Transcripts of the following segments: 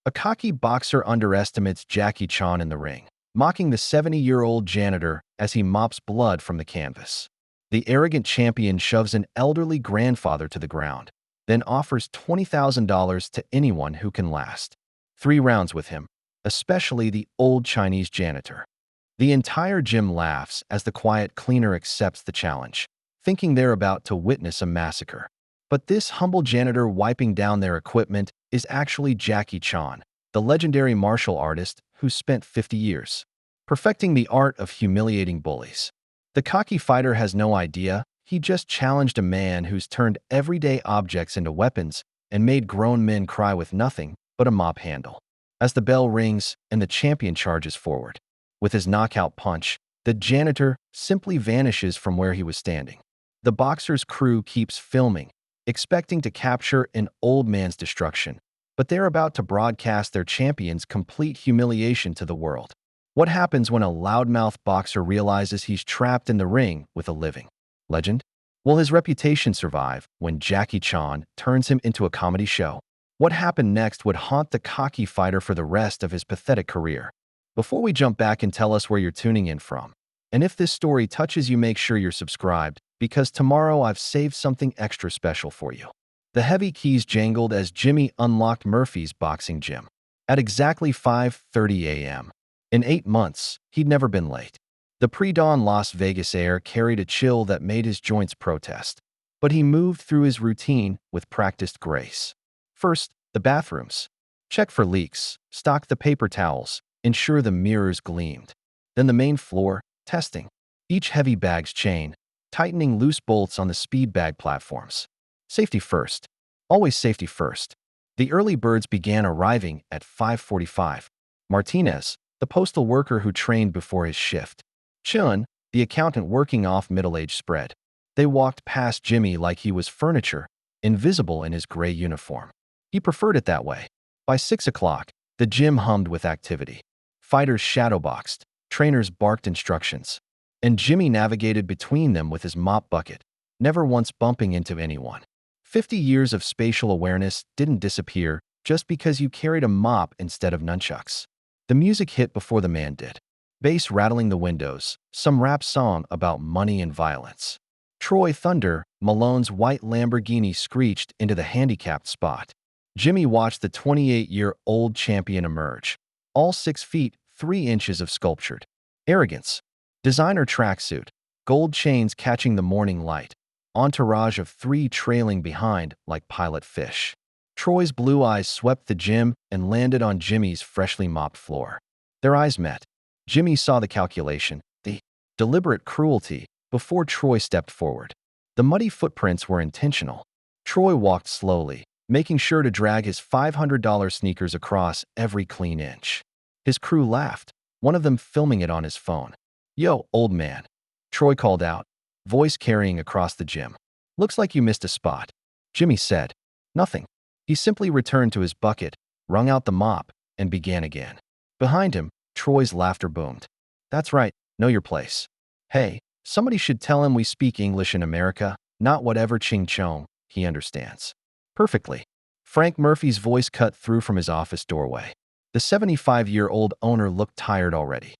A cocky boxer underestimates Jackie Chan in the ring, mocking the 70-year-old janitor as he mops blood from the canvas. The arrogant champion shoves an elderly grandfather to the ground, then offers $20,000 to anyone who can last 3 rounds with him, especially the old Chinese janitor. The entire gym laughs as the quiet cleaner accepts the challenge, thinking they're about to witness a massacre. But this humble janitor wiping down their equipment is actually Jackie Chan, the legendary martial artist who spent 50 years perfecting the art of humiliating bullies. The cocky fighter has no idea he just challenged a man who's turned everyday objects into weapons and made grown men cry with nothing but a mop handle. As the bell rings and the champion charges forward, with his knockout punch, the janitor simply vanishes from where he was standing. The boxer's crew keeps filming, expecting to capture an old man's destruction, but they're about to broadcast their champion's complete humiliation to the world. What happens when a loudmouth boxer realizes he's trapped in the ring with a living legend? Will his reputation survive when Jackie Chan turns him into a comedy show? What happened next would haunt the cocky fighter for the rest of his pathetic career. Before we jump back and tell us where you're tuning in from, and if this story touches you, make sure you're subscribed, because tomorrow I've saved something extra special for you. The heavy keys jangled as Jimmy unlocked Murphy's boxing gym. At exactly 5:30 a.m. In 8 months, he'd never been late. The pre-dawn Las Vegas air carried a chill that made his joints protest, but he moved through his routine with practiced grace. First, the bathrooms. Check for leaks, stock the paper towels, ensure the mirrors gleamed. Then the main floor, testing. Each heavy bag's chain, tightening loose bolts on the speed bag platforms. Safety first. Always safety first. The early birds began arriving at 5:45. Martinez, the postal worker who trained before his shift. Chun, the accountant working off middle-aged spread. They walked past Jimmy like he was furniture, invisible in his gray uniform. He preferred it that way. By 6 o'clock, the gym hummed with activity. Fighters shadowboxed, trainers barked instructions, and Jimmy navigated between them with his mop bucket, never once bumping into anyone. 50 years of spatial awareness didn't disappear just because you carried a mop instead of nunchucks. The music hit before the man did. Bass rattling the windows, some rap song about money and violence. Troy Thunder, Malone's white Lamborghini screeched into the handicapped spot. Jimmy watched the 28-year-old champion emerge. All 6 feet, 3 inches of sculptured arrogance. Designer tracksuit, gold chains catching the morning light. Entourage of 3 trailing behind like pilot fish. Troy's blue eyes swept the gym and landed on Jimmy's freshly mopped floor. Their eyes met. Jimmy saw the calculation, the deliberate cruelty, before Troy stepped forward. The muddy footprints were intentional. Troy walked slowly, making sure to drag his $500 sneakers across every clean inch. His crew laughed, one of them filming it on his phone. "Yo, old man," Troy called out, voice carrying across the gym. "Looks like you missed a spot." Jimmy said, "Nothing." He simply returned to his bucket, wrung out the mop, and began again. Behind him, Troy's laughter boomed. "That's right, know your place. Hey, somebody should tell him we speak English in America, not whatever ching chong he understands." Perfectly. Frank Murphy's voice cut through from his office doorway. The 75-year-old owner looked tired already.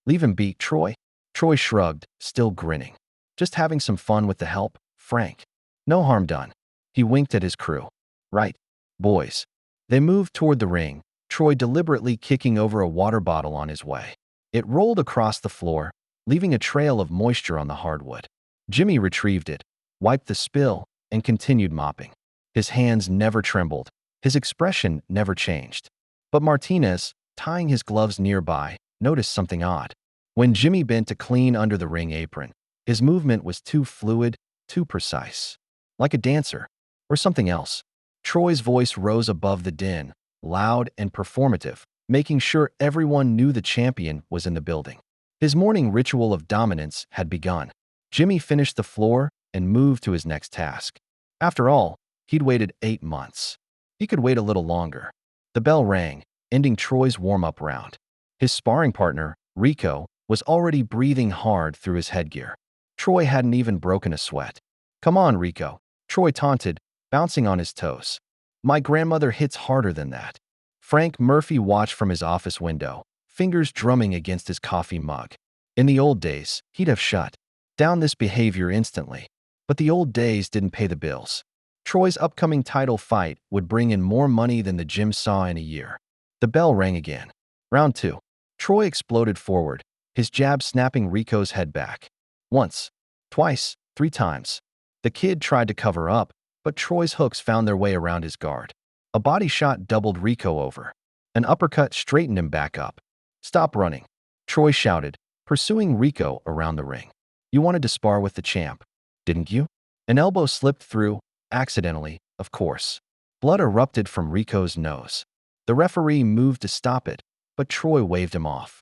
"Leave him be, Troy." Troy shrugged, still grinning. "Just having some fun with the help, Frank. No harm done." He winked at his crew. "Right, boys." They moved toward the ring, Troy deliberately kicking over a water bottle on his way. It rolled across the floor, leaving a trail of moisture on the hardwood. Jimmy retrieved it, wiped the spill, and continued mopping. His hands never trembled. His expression never changed. But Martinez, tying his gloves nearby, noticed something odd. When Jimmy bent to clean under the ring apron, his movement was too fluid, too precise. Like a dancer, or something else. Troy's voice rose above the din, loud and performative, making sure everyone knew the champion was in the building. His morning ritual of dominance had begun. Jimmy finished the floor and moved to his next task. After all, he'd waited 8 months. He could wait a little longer. The bell rang, ending Troy's warm-up round. His sparring partner, Rico, was already breathing hard through his headgear. Troy hadn't even broken a sweat. "Come on, Rico," Troy taunted, bouncing on his toes. "My grandmother hits harder than that." Frank Murphy watched from his office window, fingers drumming against his coffee mug. In the old days, he'd have shut down this behavior instantly. But the old days didn't pay the bills. Troy's upcoming title fight would bring in more money than the gym saw in a year. The bell rang again. Round 2. Troy exploded forward, his jab snapping Rico's head back. Once, twice, 3 times. The kid tried to cover up, but Troy's hooks found their way around his guard. A body shot doubled Rico over. An uppercut straightened him back up. "Stop running," Troy shouted, pursuing Rico around the ring. "You wanted to spar with the champ, didn't you?" An elbow slipped through, accidentally, of course. Blood erupted from Rico's nose. The referee moved to stop it, but Troy waved him off.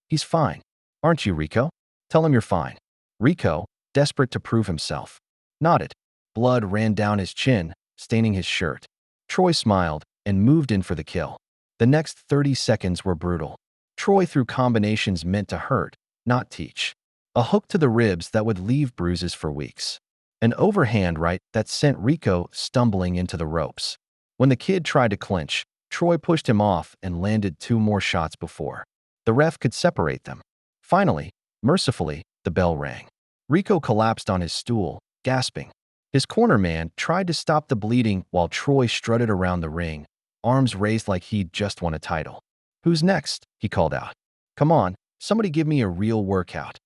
"He's fine. Aren't you, Rico? Tell him you're fine." Rico, desperate to prove himself, nodded. Blood ran down his chin, staining his shirt. Troy smiled and moved in for the kill. The next 30 seconds were brutal. Troy threw combinations meant to hurt, not teach. A hook to the ribs that would leave bruises for weeks. An overhand right that sent Rico stumbling into the ropes. When the kid tried to clinch, Troy pushed him off and landed 2 more shots before the ref could separate them. Finally, mercifully, the bell rang. Rico collapsed on his stool, gasping. His corner man tried to stop the bleeding while Troy strutted around the ring, arms raised like he'd just won a title. "Who's next?" he called out. "Come on, somebody give me a real workout."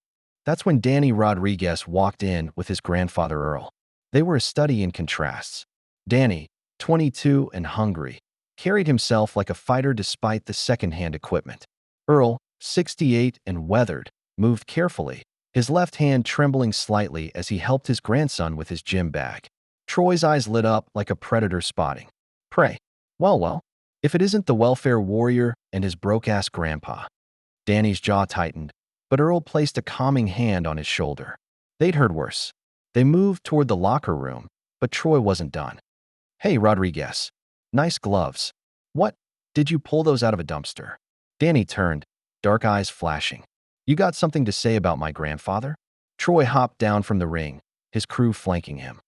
That's when Danny Rodriguez walked in with his grandfather Earl. They were a study in contrasts. Danny, 22 and hungry, carried himself like a fighter despite the second-hand equipment. Earl, 68 and weathered, moved carefully, his left hand trembling slightly as he helped his grandson with his gym bag. Troy's eyes lit up like a predator spotting. "Pray. Well, if it isn't the welfare warrior and his broke-ass grandpa." Danny's jaw tightened, but Earl placed a calming hand on his shoulder. They'd heard worse. They moved toward the locker room, but Troy wasn't done. "Hey, Rodriguez. Nice gloves. What? Did you pull those out of a dumpster?" Danny turned, dark eyes flashing. "You got something to say about my grandfather?" Troy hopped down from the ring, his crew flanking him.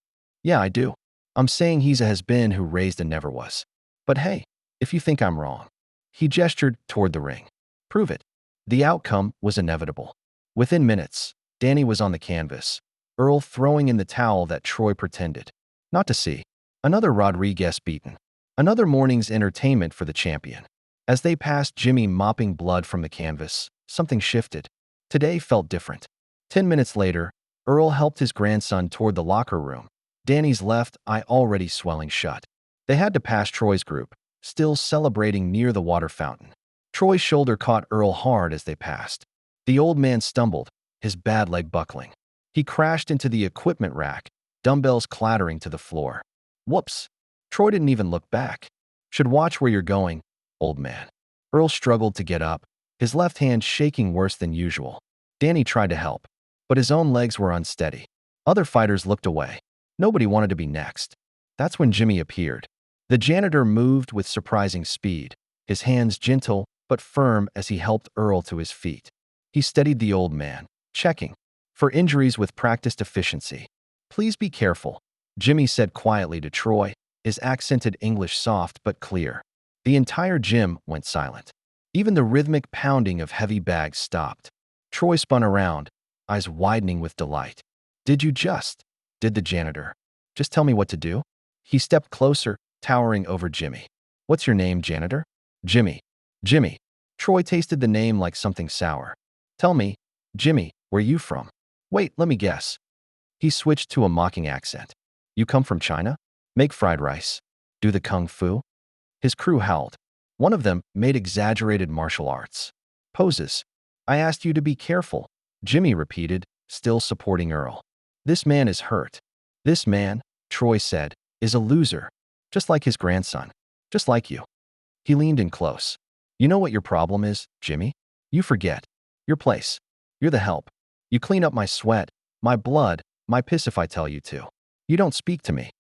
"Yeah, I do. I'm saying he's a has-been who raised and never was. But hey, if you think I'm wrong." He gestured toward the ring. "Prove it." The outcome was inevitable. Within minutes, Danny was on the canvas, Earl throwing in the towel that Troy pretended not to see. Another Rodriguez beaten. Another morning's entertainment for the champion. As they passed Jimmy mopping blood from the canvas, something shifted. Today felt different. 10 minutes later, Earl helped his grandson toward the locker room, Danny's left eye already swelling shut. They had to pass Troy's group, still celebrating near the water fountain. Troy's shoulder caught Earl hard as they passed. The old man stumbled, his bad leg buckling. He crashed into the equipment rack, dumbbells clattering to the floor. Whoops! Troy didn't even look back. "Should watch where you're going, old man." Earl struggled to get up, his left hand shaking worse than usual. Danny tried to help, but his own legs were unsteady. Other fighters looked away. Nobody wanted to be next. That's when Jimmy appeared. The janitor moved with surprising speed, his hands gentle but firm as he helped Earl to his feet. He steadied the old man, checking for injuries with practiced efficiency. "Please be careful," Jimmy said quietly to Troy, his accented English soft but clear. The entire gym went silent. Even the rhythmic pounding of heavy bags stopped. Troy spun around, eyes widening with delight. Did the janitor just tell me what to do?" He stepped closer, towering over Jimmy. "What's your name, janitor?" "Jimmy." "Jimmy." Troy tasted the name like something sour. "Tell me, Jimmy, where you from?" "Wait, let me guess." He switched to a mocking accent. "You come from China? Make fried rice? Do the kung fu?" His crew howled. One of them made exaggerated martial arts poses. "I asked you to be careful," Jimmy repeated, still supporting Earl. "This man is hurt." "This man," Troy said, "is a loser. Just like his grandson. Just like you." He leaned in close. "You know what your problem is, Jimmy? You forget. Your place. You're the help. You clean up my sweat, my blood, my piss if I tell you to. You don't speak to me."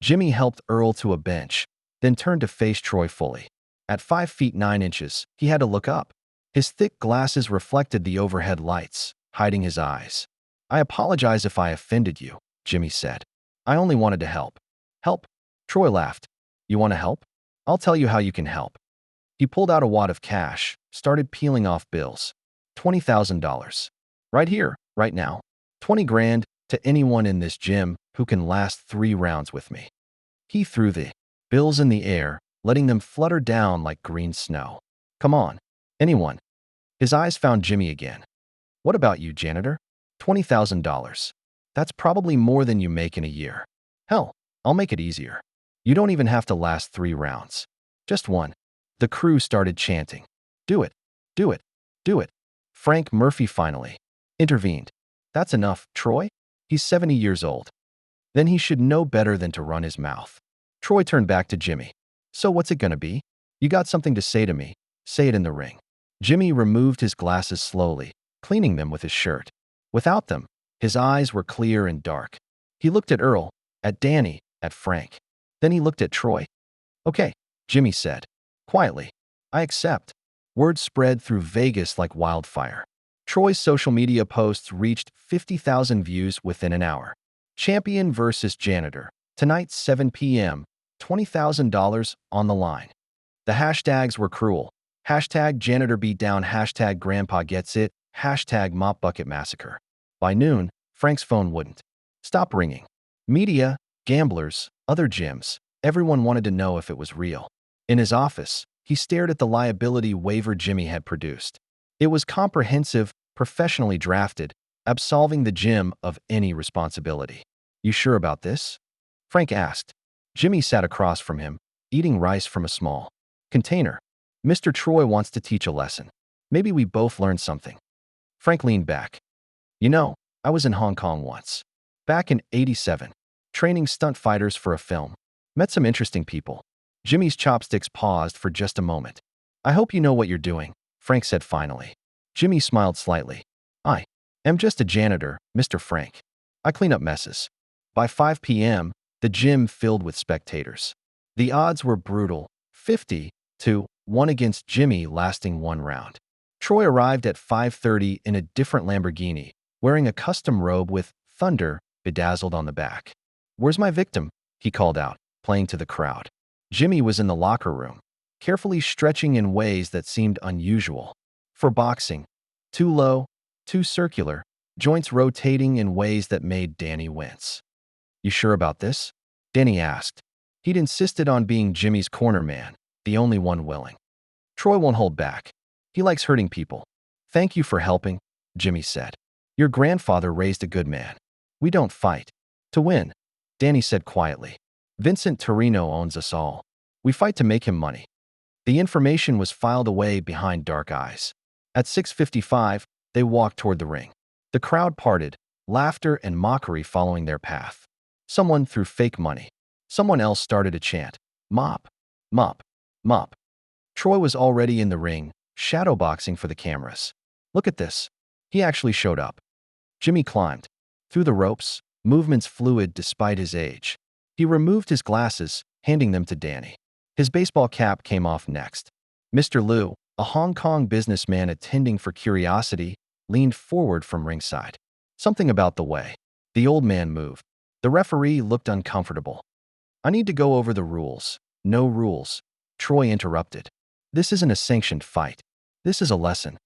Jimmy helped Earl to a bench, then turned to face Troy fully. At 5 feet 9 inches, he had to look up. His thick glasses reflected the overhead lights, hiding his eyes. "I apologize if I offended you," Jimmy said. "I only wanted to help." "Help?" Troy laughed. "You want to help? I'll tell you how you can help." He pulled out a wad of cash, started peeling off bills. $20,000. Right here, right now. 20 grand to anyone in this gym who can last 3 rounds with me. He threw the bills in the air, letting them flutter down like green snow. Come on. Anyone. His eyes found Jimmy again. What about you, janitor? $20,000. That's probably more than you make in a year. Hell, I'll make it easier. You don't even have to last 3 rounds. Just one. The crew started chanting. Do it. Do it. Do it. Frank Murphy finally intervened. That's enough, Troy. He's 70 years old. Then he should know better than to run his mouth. Troy turned back to Jimmy. So what's it gonna be? You got something to say to me. Say it in the ring. Jimmy removed his glasses slowly, cleaning them with his shirt. Without them, his eyes were clear and dark. He looked at Earl, at Danny, at Frank. Then he looked at Troy. Okay, Jimmy said. Quietly. I accept. Word spread through Vegas like wildfire. Troy's social media posts reached 50,000 views within an hour. Champion versus janitor. Tonight, 7 p.m. $20,000 on the line. The hashtags were cruel. Hashtag janitor beatdown, hashtag grandpa gets it, hashtag mop bucket massacre. By noon, Frank's phone wouldn't stop ringing. Media, gamblers, other gyms, everyone wanted to know if it was real. In his office, he stared at the liability waiver Jimmy had produced. It was comprehensive, professionally drafted, absolving the gym of any responsibility. You sure about this? Frank asked. Jimmy sat across from him, eating rice from a small container. Mr. Troy wants to teach a lesson. Maybe we both learn something. Frank leaned back. You know, I was in Hong Kong once. Back in '87, training stunt fighters for a film. Met some interesting people. Jimmy's chopsticks paused for just a moment. I hope you know what you're doing, Frank said finally. Jimmy smiled slightly. I am just a janitor, Mr. Frank. I clean up messes. By 5 p.m., the gym filled with spectators. The odds were brutal, 50 to 1 against Jimmy lasting 1 round. Troy arrived at 5:30 in a different Lamborghini, wearing a custom robe with thunder bedazzled on the back. Where's my victim? He called out, playing to the crowd. Jimmy was in the locker room, carefully stretching in ways that seemed unusual. For boxing, too low, too circular, joints rotating in ways that made Danny wince. You sure about this? Danny asked. He'd insisted on being Jimmy's corner man, the only one willing. Troy won't hold back. He likes hurting people. Thank you for helping, Jimmy said. Your grandfather raised a good man. We don't fight to win, Danny said quietly. Vincent Torino owns us all. We fight to make him money. The information was filed away behind dark eyes. At 6:55, they walked toward the ring. The crowd parted, laughter and mockery following their path. Someone threw fake money. Someone else started a chant. Mop, mop, mop. Troy was already in the ring, shadowboxing for the cameras. Look at this. He actually showed up. Jimmy climbed. Through the ropes, movements fluid despite his age. He removed his glasses, handing them to Danny. His baseball cap came off next. Mr. Liu, a Hong Kong businessman attending for curiosity, leaned forward from ringside. Something about the way the old man moved. The referee looked uncomfortable. I need to go over the rules. No rules. Troy interrupted. This isn't a sanctioned fight. This is a lesson.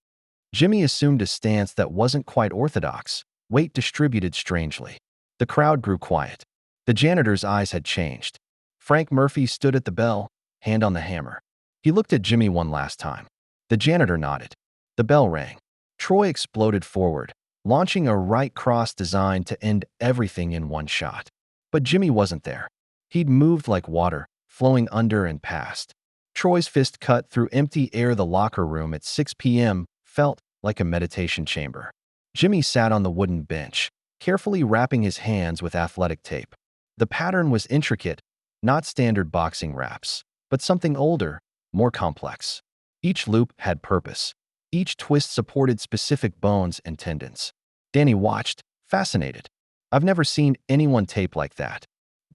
Jimmy assumed a stance that wasn't quite orthodox. Weight distributed strangely. The crowd grew quiet. The janitor's eyes had changed. Frank Murphy stood at the bell, hand on the hammer. He looked at Jimmy one last time. The janitor nodded. The bell rang. Troy exploded forward, launching a right cross designed to end everything in one shot. But Jimmy wasn't there. He'd moved like water, flowing under and past. Troy's fist cut through empty air. The locker room at 6 p.m. felt like a meditation chamber. Jimmy sat on the wooden bench, carefully wrapping his hands with athletic tape. The pattern was intricate, not standard boxing wraps, but something older, more complex. Each loop had purpose. Each twist supported specific bones and tendons. Danny watched, fascinated. I've never seen anyone tape like that.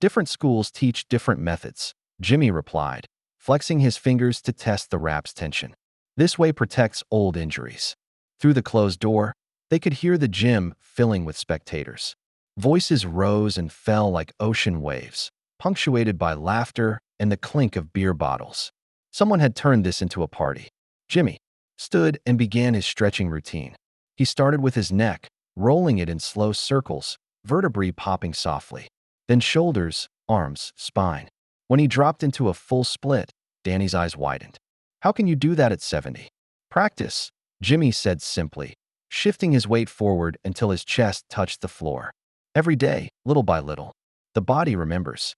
Different schools teach different methods, Jimmy replied, flexing his fingers to test the wrap's tension. This way protects old injuries. Through the closed door, they could hear the gym filling with spectators. Voices rose and fell like ocean waves, punctuated by laughter and the clink of beer bottles. Someone had turned this into a party. Jimmy stood and began his stretching routine. He started with his neck, rolling it in slow circles, vertebrae popping softly. Then shoulders, arms, spine. When he dropped into a full split, Danny's eyes widened. How can you do that at 70? Practice, Jimmy said simply, shifting his weight forward until his chest touched the floor. Every day, little by little. The body remembers.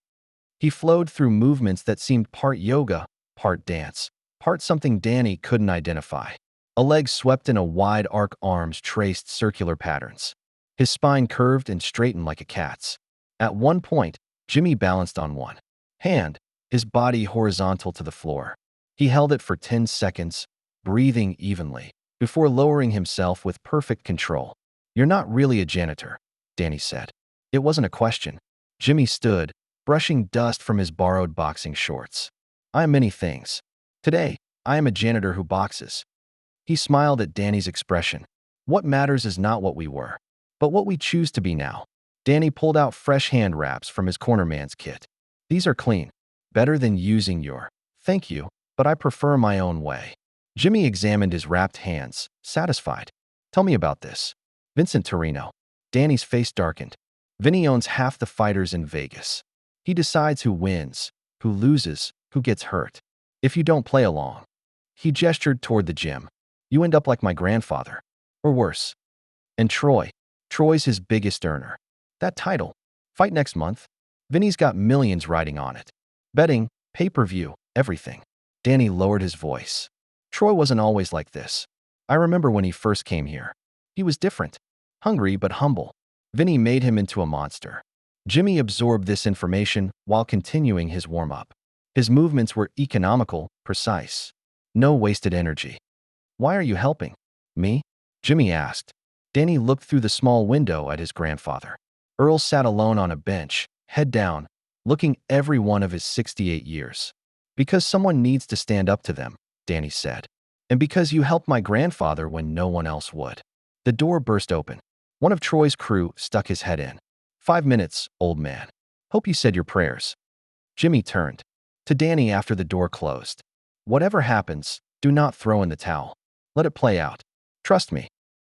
He flowed through movements that seemed part yoga, part dance, part something Danny couldn't identify. A leg swept in a wide arc, arms traced circular patterns. His spine curved and straightened like a cat's. At one point, Jimmy balanced on one hand, his body horizontal to the floor. He held it for 10 seconds, breathing evenly, before lowering himself with perfect control. You're not really a janitor, Danny said. It wasn't a question. Jimmy stood, brushing dust from his borrowed boxing shorts. I am many things. Today, I am a janitor who boxes. He smiled at Danny's expression. What matters is not what we were, but what we choose to be now. Danny pulled out fresh hand wraps from his cornerman's kit. These are clean. Better than using your thank you, but I prefer my own way. Jimmy examined his wrapped hands, satisfied. Tell me about this. Vincent Torino. Danny's face darkened. Vinny owns half the fighters in Vegas. He decides who wins, who loses, who gets hurt. If you don't play along. He gestured toward the gym. You end up like my grandfather. Or worse. And Troy's his biggest earner. That title. Fight next month. Vinny's got millions riding on it. Betting, pay-per-view, everything. Danny lowered his voice. Troy wasn't always like this. I remember when he first came here. He was different. Hungry but humble. Vinny made him into a monster. Jimmy absorbed this information while continuing his warm-up. His movements were economical, precise. No wasted energy. Why are you helping? Me? Jimmy asked. Danny looked through the small window at his grandfather. Earl sat alone on a bench, head down, looking every one of his 68 years. Because someone needs to stand up to them, Danny said. And because you helped my grandfather when no one else would. The door burst open. One of Troy's crew stuck his head in. 5 minutes, old man. Hope you said your prayers. Jimmy turned to Danny after the door closed. Whatever happens, do not throw in the towel. Let it play out. Trust me.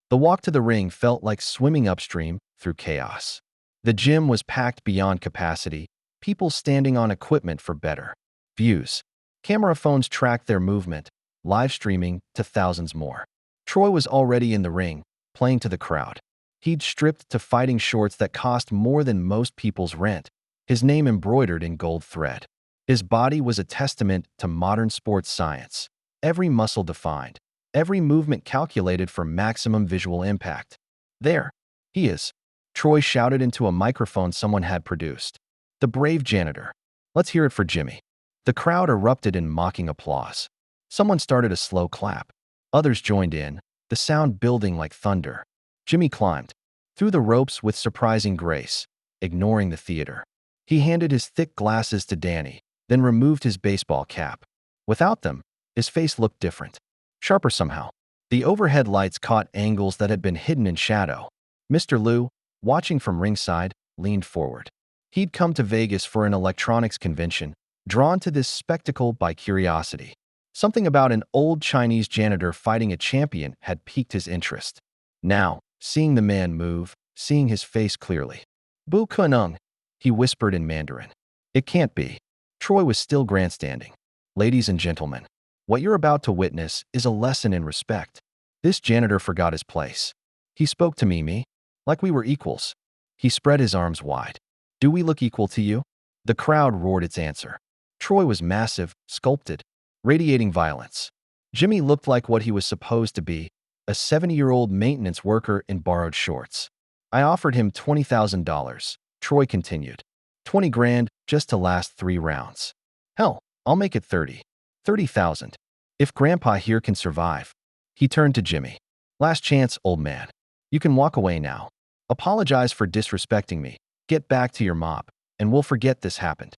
The walk to the ring felt like swimming upstream through chaos. The gym was packed beyond capacity, people standing on equipment for better views. Camera phones tracked their movement, live streaming to thousands more. Troy was already in the ring, playing to the crowd. He'd stripped to fighting shorts that cost more than most people's rent, his name embroidered in gold thread. His body was a testament to modern sports science. Every muscle defined, every movement calculated for maximum visual impact. There he is, Troy shouted into a microphone someone had produced. The brave janitor. Let's hear it for Jimmy. The crowd erupted in mocking applause. Someone started a slow clap. Others joined in, the sound building like thunder. Jimmy climbed through the ropes with surprising grace, ignoring the theater. He handed his thick glasses to Danny, then removed his baseball cap. Without them, his face looked different. Sharper somehow. The overhead lights caught angles that had been hidden in shadow. Mr. Liu, watching from ringside, leaned forward. He'd come to Vegas for an electronics convention, drawn to this spectacle by curiosity. Something about an old Chinese janitor fighting a champion had piqued his interest. Now, seeing the man move, seeing his face clearly. Bu Kunung, he whispered in Mandarin. It can't be. Troy was still grandstanding. Ladies and gentlemen, what you're about to witness is a lesson in respect. This janitor forgot his place. He spoke to me, like we were equals. He spread his arms wide. Do we look equal to you? The crowd roared its answer. Troy was massive, sculpted, radiating violence. Jimmy looked like what he was supposed to be, a 70-year-old maintenance worker in borrowed shorts. I offered him $20,000, Troy continued. 20 grand just to last 3 rounds. Hell, I'll make it 30. 30,000. If Grandpa here can survive. He turned to Jimmy. Last chance, old man. You can walk away now. Apologize for disrespecting me. Get back to your mop, and we'll forget this happened.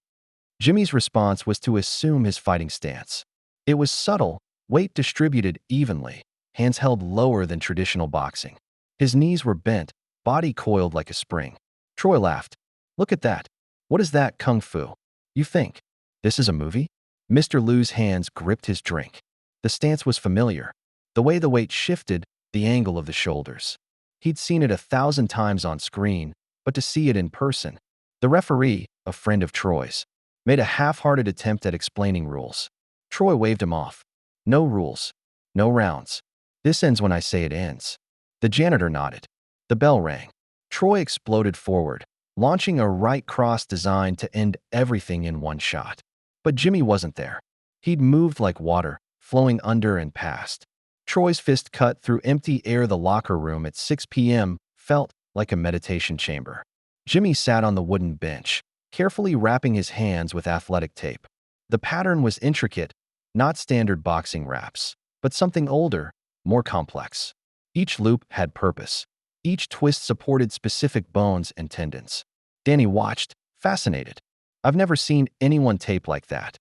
Jimmy's response was to assume his fighting stance. It was subtle, weight distributed evenly, hands held lower than traditional boxing. His knees were bent, body coiled like a spring. Troy laughed. Look at that. What is that, kung fu? You think this is a movie? Mr. Liu's hands gripped his drink. The stance was familiar. The way the weight shifted, the angle of the shoulders. He'd seen it 1,000 times on screen, but to see it in person. The referee, a friend of Troy's, made a half-hearted attempt at explaining rules. Troy waved him off. No rules. No rounds. This ends when I say it ends. The janitor nodded. The bell rang. Troy exploded forward, launching a right cross designed to end everything in one shot. But Jimmy wasn't there. He'd moved like water, flowing under and past. Troy's fist cut through empty air. The locker room at 6 p.m. felt like a meditation chamber. Jimmy sat on the wooden bench, carefully wrapping his hands with athletic tape. The pattern was intricate, not standard boxing wraps, but something older, more complex. Each loop had purpose. Each twist supported specific bones and tendons. Danny watched, fascinated. I've never seen anyone tape like that.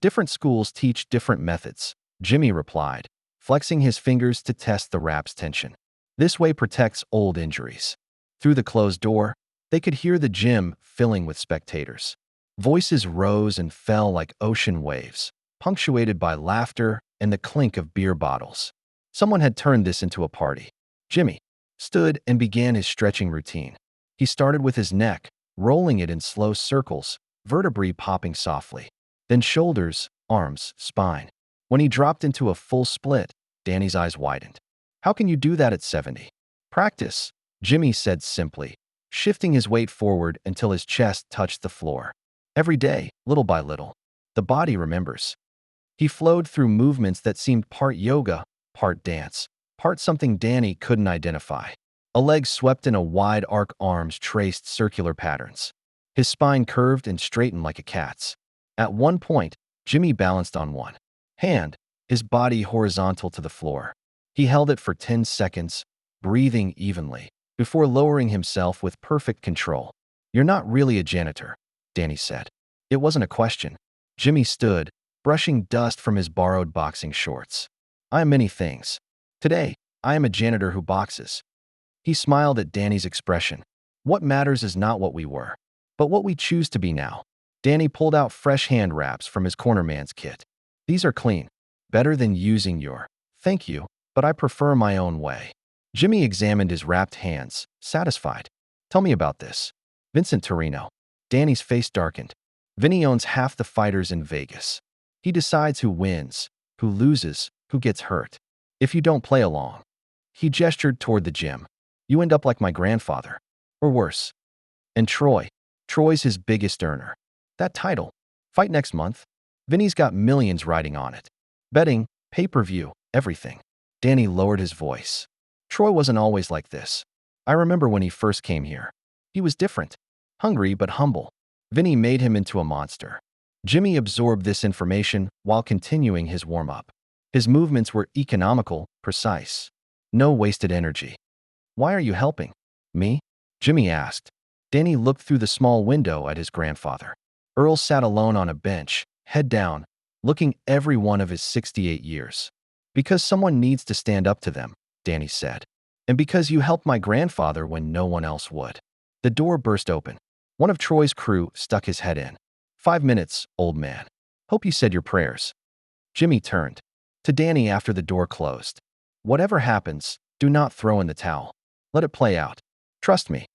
Different schools teach different methods, Jimmy replied, flexing his fingers to test the wrap's tension. This way protects old injuries. Through the closed door, they could hear the gym filling with spectators. Voices rose and fell like ocean waves, punctuated by laughter and the clink of beer bottles. Someone had turned this into a party. Jimmy stood and began his stretching routine. He started with his neck, rolling it in slow circles, vertebrae popping softly. Then shoulders, arms, spine. When he dropped into a full split, Danny's eyes widened. How can you do that at 70? Practice, Jimmy said simply, shifting his weight forward until his chest touched the floor. Every day, little by little. The body remembers. He flowed through movements that seemed part yoga, part dance, part something Danny couldn't identify. A leg swept in a wide arc, arms traced circular patterns. His spine curved and straightened like a cat's. At one point, Jimmy balanced on one hand, his body horizontal to the floor. He held it for 10 seconds, breathing evenly, before lowering himself with perfect control. You're not really a janitor, Danny said. It wasn't a question. Jimmy stood, brushing dust from his borrowed boxing shorts. I am many things. Today, I am a janitor who boxes. He smiled at Danny's expression. What matters is not what we were, but what we choose to be now. Danny pulled out fresh hand wraps from his cornerman's kit. These are clean. Better than using your. Thank you, but I prefer my own way. Jimmy examined his wrapped hands, satisfied. Tell me about this. Vincent Torino. Danny's face darkened. Vinny owns half the fighters in Vegas. He decides who wins, who loses, who gets hurt. If you don't play along. He gestured toward the gym. You end up like my grandfather. Or worse. And Troy. Troy's his biggest earner. That title. Fight next month. Vinny's got millions riding on it. Betting, pay-per-view, everything. Danny lowered his voice. Troy wasn't always like this. I remember when he first came here. He was different. Hungry but humble. Vinny made him into a monster. Jimmy absorbed this information while continuing his warm-up. His movements were economical, precise. No wasted energy. Why are you helping? Me? Jimmy asked. Danny looked through the small window at his grandfather. Earl sat alone on a bench, head down, looking every one of his 68 years. Because someone needs to stand up to them, Danny said. And because you helped my grandfather when no one else would. The door burst open. One of Troy's crew stuck his head in. 5 minutes, old man. Hope you said your prayers. Jimmy turned to Danny after the door closed. Whatever happens, do not throw in the towel. Let it play out. Trust me.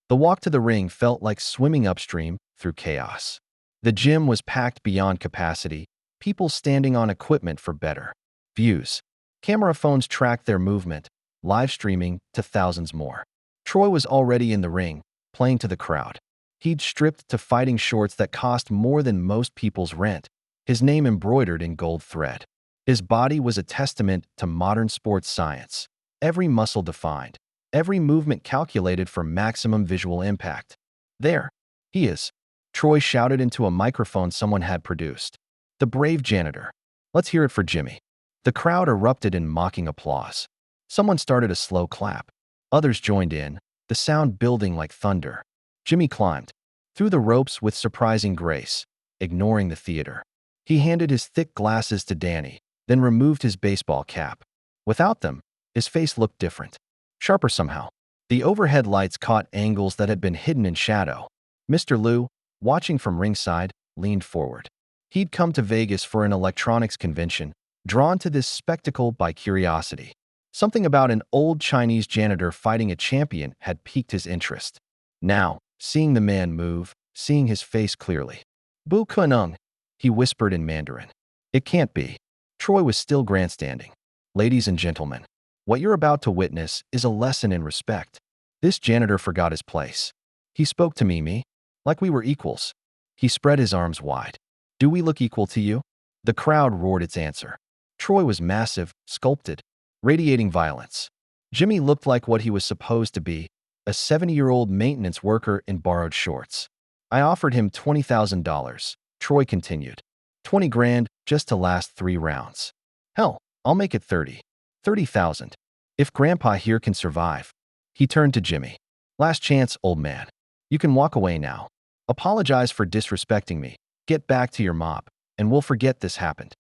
The walk to the ring felt like swimming upstream through chaos. The gym was packed beyond capacity, people standing on equipment for better views. Camera phones tracked their movement, live streaming to thousands more. Troy was already in the ring, playing to the crowd. He'd stripped to fighting shorts that cost more than most people's rent, his name embroidered in gold thread. His body was a testament to modern sports science. Every muscle defined, every movement calculated for maximum visual impact. There he is, Troy shouted into a microphone someone had produced. The brave janitor. Let's hear it for Jimmy. The crowd erupted in mocking applause. Someone started a slow clap. Others joined in, the sound building like thunder. Jimmy climbed through the ropes with surprising grace, ignoring the theater. He handed his thick glasses to Danny, then removed his baseball cap. Without them, his face looked different. Sharper somehow. The overhead lights caught angles that had been hidden in shadow. Mr. Liu, watching from ringside, leaned forward. He'd come to Vegas for an electronics convention, drawn to this spectacle by curiosity. Something about an old Chinese janitor fighting a champion had piqued his interest. Now, seeing the man move, seeing his face clearly. Bu Kunung, he whispered in Mandarin. It can't be. Troy was still grandstanding. Ladies and gentlemen, what you're about to witness is a lesson in respect. This janitor forgot his place. He spoke to me, like we were equals. He spread his arms wide. Do we look equal to you? The crowd roared its answer. Troy was massive, sculpted, radiating violence. Jimmy looked like what he was supposed to be, a 70-year-old maintenance worker in borrowed shorts. I offered him $20,000, Troy continued. 20 grand just to last 3 rounds. Hell, I'll make it 30. 30,000. If Grandpa here can survive. He turned to Jimmy. Last chance, old man. You can walk away now. Apologize for disrespecting me. Get back to your mop, and we'll forget this happened.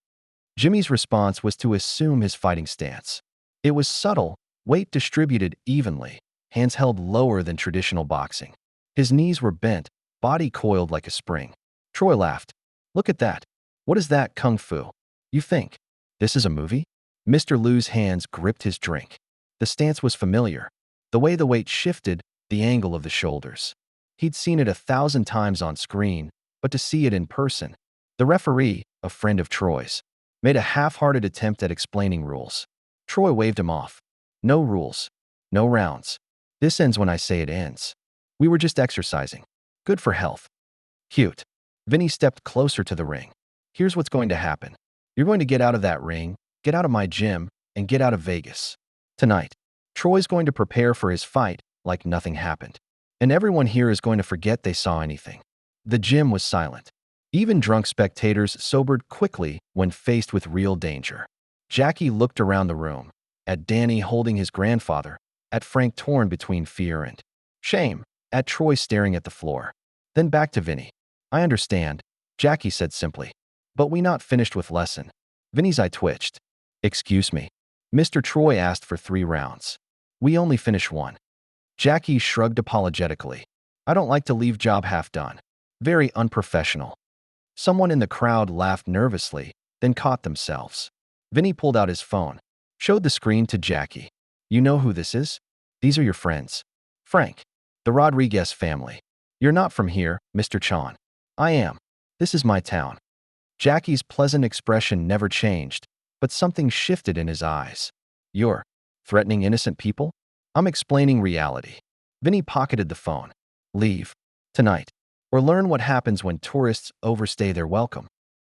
Jimmy's response was to assume his fighting stance. It was subtle, weight distributed evenly, hands held lower than traditional boxing. His knees were bent, body coiled like a spring. Troy laughed. Look at that. What is that, kung fu? You think this is a movie? Mr. Liu's hands gripped his drink. The stance was familiar. The way the weight shifted, the angle of the shoulders. He'd seen it 1,000 times on screen, but to see it in person. The referee, a friend of Troy's, made a half-hearted attempt at explaining rules. Troy waved him off. No rules. No rounds. This ends when I say it ends. We were just exercising. Good for health. Cute. Vinny stepped closer to the ring. Here's what's going to happen. You're going to get out of that ring, get out of my gym, and get out of Vegas. Tonight, Troy's going to prepare for his fight like nothing happened. And everyone here is going to forget they saw anything. The gym was silent. Even drunk spectators sobered quickly when faced with real danger. Jackie looked around the room, at Danny holding his grandfather, at Frank torn between fear and shame, at Troy staring at the floor. Then back to Vinny. I understand, Jackie said simply. But we not finished with lesson. Vinny's eye twitched. Excuse me. Mr. Troy asked for 3 rounds. We only finished 1. Jackie shrugged apologetically. I don't like to leave job half done. Very unprofessional. Someone in the crowd laughed nervously, then caught themselves. Vinny pulled out his phone, showed the screen to Jackie. You know who this is? These are your friends. Frank. The Rodriguez family. You're not from here, Mr. Chan. I am. This is my town. Jackie's pleasant expression never changed, but something shifted in his eyes. You're threatening innocent people? I'm explaining reality. Vinny pocketed the phone. Leave. Tonight. Or learn what happens when tourists overstay their welcome.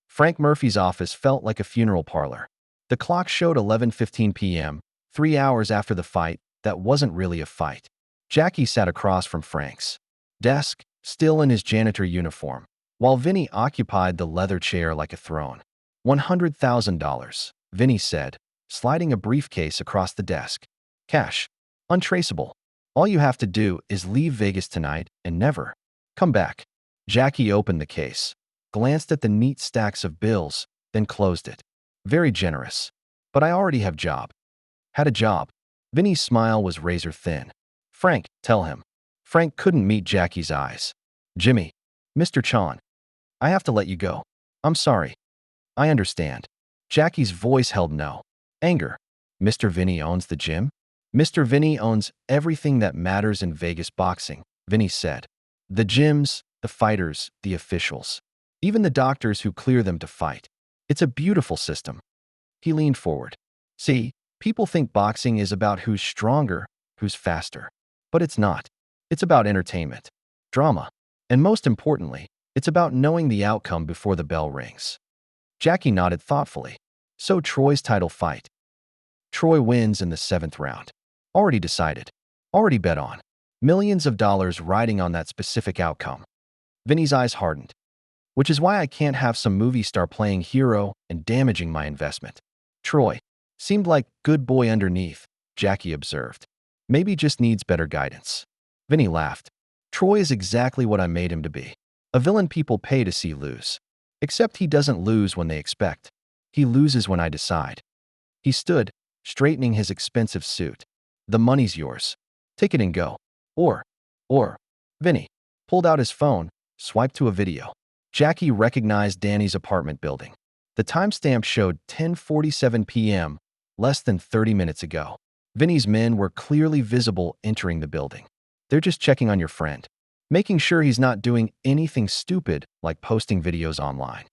Frank Murphy's office felt like a funeral parlor. The clock showed 11:15 p.m., 3 hours after the fight that wasn't really a fight. Jackie sat across from Frank's desk, still in his janitor uniform, while Vinny occupied the leather chair like a throne. $100,000, Vinny said, sliding a briefcase across the desk. Cash. Untraceable. All you have to do is leave Vegas tonight and never come back. Jackie opened the case, glanced at the neat stacks of bills, then closed it. Very generous. But I already have job. Had a job. Vinny's smile was razor thin. Frank, tell him. Frank couldn't meet Jackie's eyes. Jimmy. Mr. Chan. I have to let you go. I'm sorry. I understand. Jackie's voice held no anger. Mr. Vinny owns the gym? Mr. Vinny owns everything that matters in Vegas boxing, Vinny said. The gyms, the fighters, the officials. Even the doctors who clear them to fight. It's a beautiful system. He leaned forward. See, people think boxing is about who's stronger, who's faster. But it's not. It's about entertainment, drama, and most importantly, it's about knowing the outcome before the bell rings. Jackie nodded thoughtfully. So Troy's title fight. Troy wins in the 7th round. Already decided. Already bet on. Millions of dollars riding on that specific outcome. Vinny's eyes hardened. Which is why I can't have some movie star playing hero and damaging my investment. Troy seemed like good boy underneath, Jackie observed. Maybe just needs better guidance. Vinny laughed. Troy is exactly what I made him to be. A villain people pay to see lose. Except he doesn't lose when they expect. He loses when I decide. He stood, straightening his expensive suit. The money's yours. Take it and go. Or, Vinny pulled out his phone, swiped to a video. Jackie recognized Danny's apartment building. The timestamp showed 10:47 p.m., less than 30 minutes ago. Vinny's men were clearly visible entering the building. They're just checking on your friend, making sure he's not doing anything stupid like posting videos online.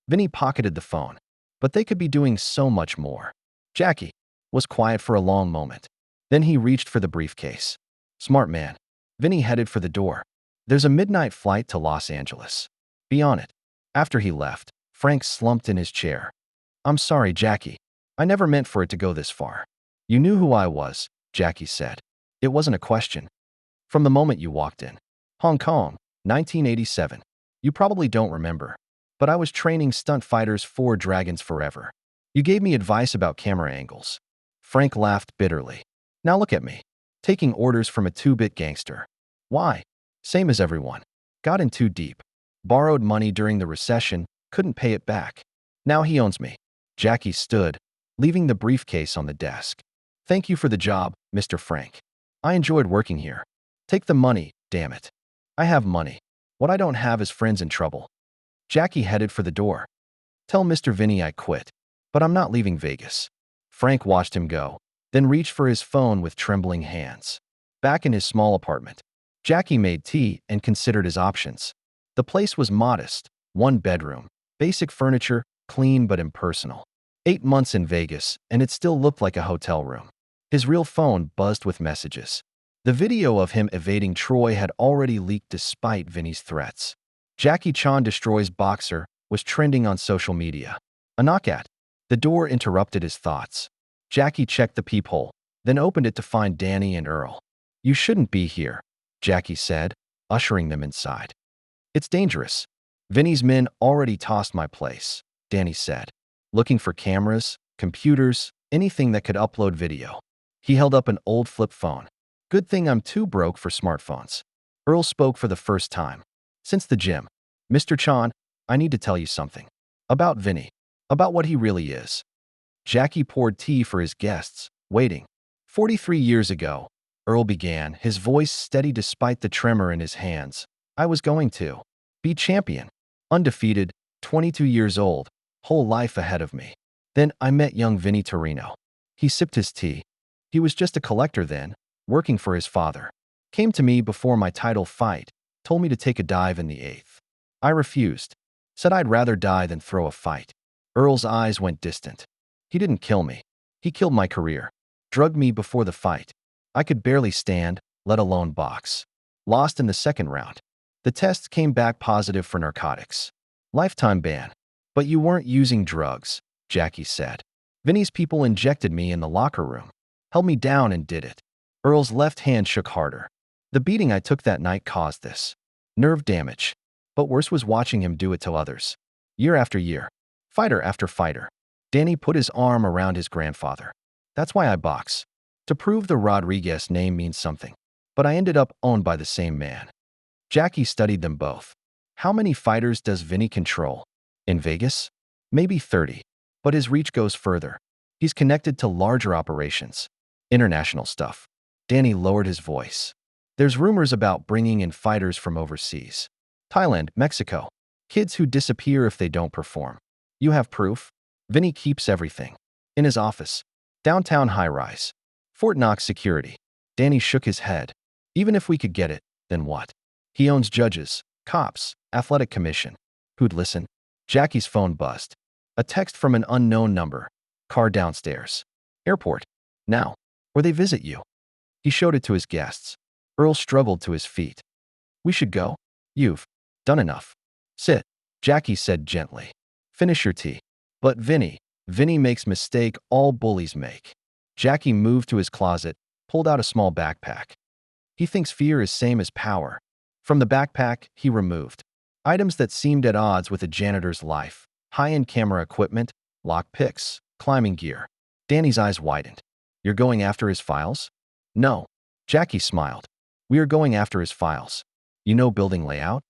Vinny pocketed the phone, but they could be doing so much more. Jackie was quiet for a long moment. Then he reached for the briefcase. Smart man. Vinny headed for the door. There's a midnight flight to Los Angeles. Be on it. After he left, Frank slumped in his chair. I'm sorry, Jackie. I never meant for it to go this far. You knew who I was, Jackie said. It wasn't a question. From the moment you walked in. Hong Kong, 1987. You probably don't remember, but I was training stunt fighters for Dragons Forever. You gave me advice about camera angles. Frank laughed bitterly. Now look at me. Taking orders from a two-bit gangster. Why? Same as everyone. Got in too deep. Borrowed money during the recession, couldn't pay it back. Now he owns me. Jackie stood, leaving the briefcase on the desk. Thank you for the job, Mr. Frank. I enjoyed working here. Take the money, damn it. I have money. What I don't have is friends in trouble. Jackie headed for the door. Tell Mr. Vinny I quit, but I'm not leaving Vegas. Frank watched him go, then reached for his phone with trembling hands. Back in his small apartment, Jackie made tea and considered his options. The place was modest, one bedroom, basic furniture, clean but impersonal. 8 months in Vegas, and it still looked like a hotel room. His real phone buzzed with messages. The video of him evading Troy had already leaked despite Vinny's threats. Jackie Chan destroys boxer was trending on social media. A knock at the door interrupted his thoughts. Jackie checked the peephole, then opened it to find Danny and Earl. You shouldn't be here, Jackie said, ushering them inside. It's dangerous. Vinny's men already tossed my place, Danny said, looking for cameras, computers, anything that could upload video. He held up an old flip phone. Good thing I'm too broke for smartphones. Earl spoke for the first time. Since the gym. Mr. Chan, I need to tell you something. About Vinny. About what he really is. Jackie poured tea for his guests, waiting. 43 years ago, Earl began, his voice steady despite the tremor in his hands. I was going to be champion. Undefeated, 22 years old, whole life ahead of me. Then I met young Vinny Torino. He sipped his tea. He was just a collector then, working for his father. Came to me before my title fight, told me to take a dive in the 8th. I refused. Said I'd rather die than throw a fight. Earl's eyes went distant. He didn't kill me. He killed my career. Drugged me before the fight. I could barely stand, let alone box. Lost in the second round. The tests came back positive for narcotics. Lifetime ban. But you weren't using drugs, Jackie said. Vinny's people injected me in the locker room. Held me down and did it. Earl's left hand shook harder. The beating I took that night caused this. Nerve damage. But worse was watching him do it to others. Year after year. Fighter after fighter. Danny put his arm around his grandfather. That's why I box. To prove the Rodriguez name means something. But I ended up owned by the same man. Jackie studied them both. How many fighters does Vinny control? In Vegas? Maybe 30. But his reach goes further. He's connected to larger operations. International stuff. Danny lowered his voice. There's rumors about bringing in fighters from overseas. Thailand, Mexico. Kids who disappear if they don't perform. You have proof? Vinny keeps everything. In his office. Downtown high-rise. Fort Knox security. Danny shook his head. Even if we could get it, then what? He owns judges, cops, athletic commission. Who'd listen? Jackie's phone buzzed. A text from an unknown number. Car downstairs. Airport. Now. Or they visit you. He showed it to his guests. Earl struggled to his feet. We should go. You've done enough. Sit, Jackie said gently. Finish your tea. But Vinny makes mistake all bullies make. Jackie moved to his closet, pulled out a small backpack. He thinks fear is same as power. From the backpack, he removed items that seemed at odds with a janitor's life. High-end camera equipment, lock picks, climbing gear. Danny's eyes widened. You're going after his files? No. Jackie smiled. We are going after his files. You know building layout?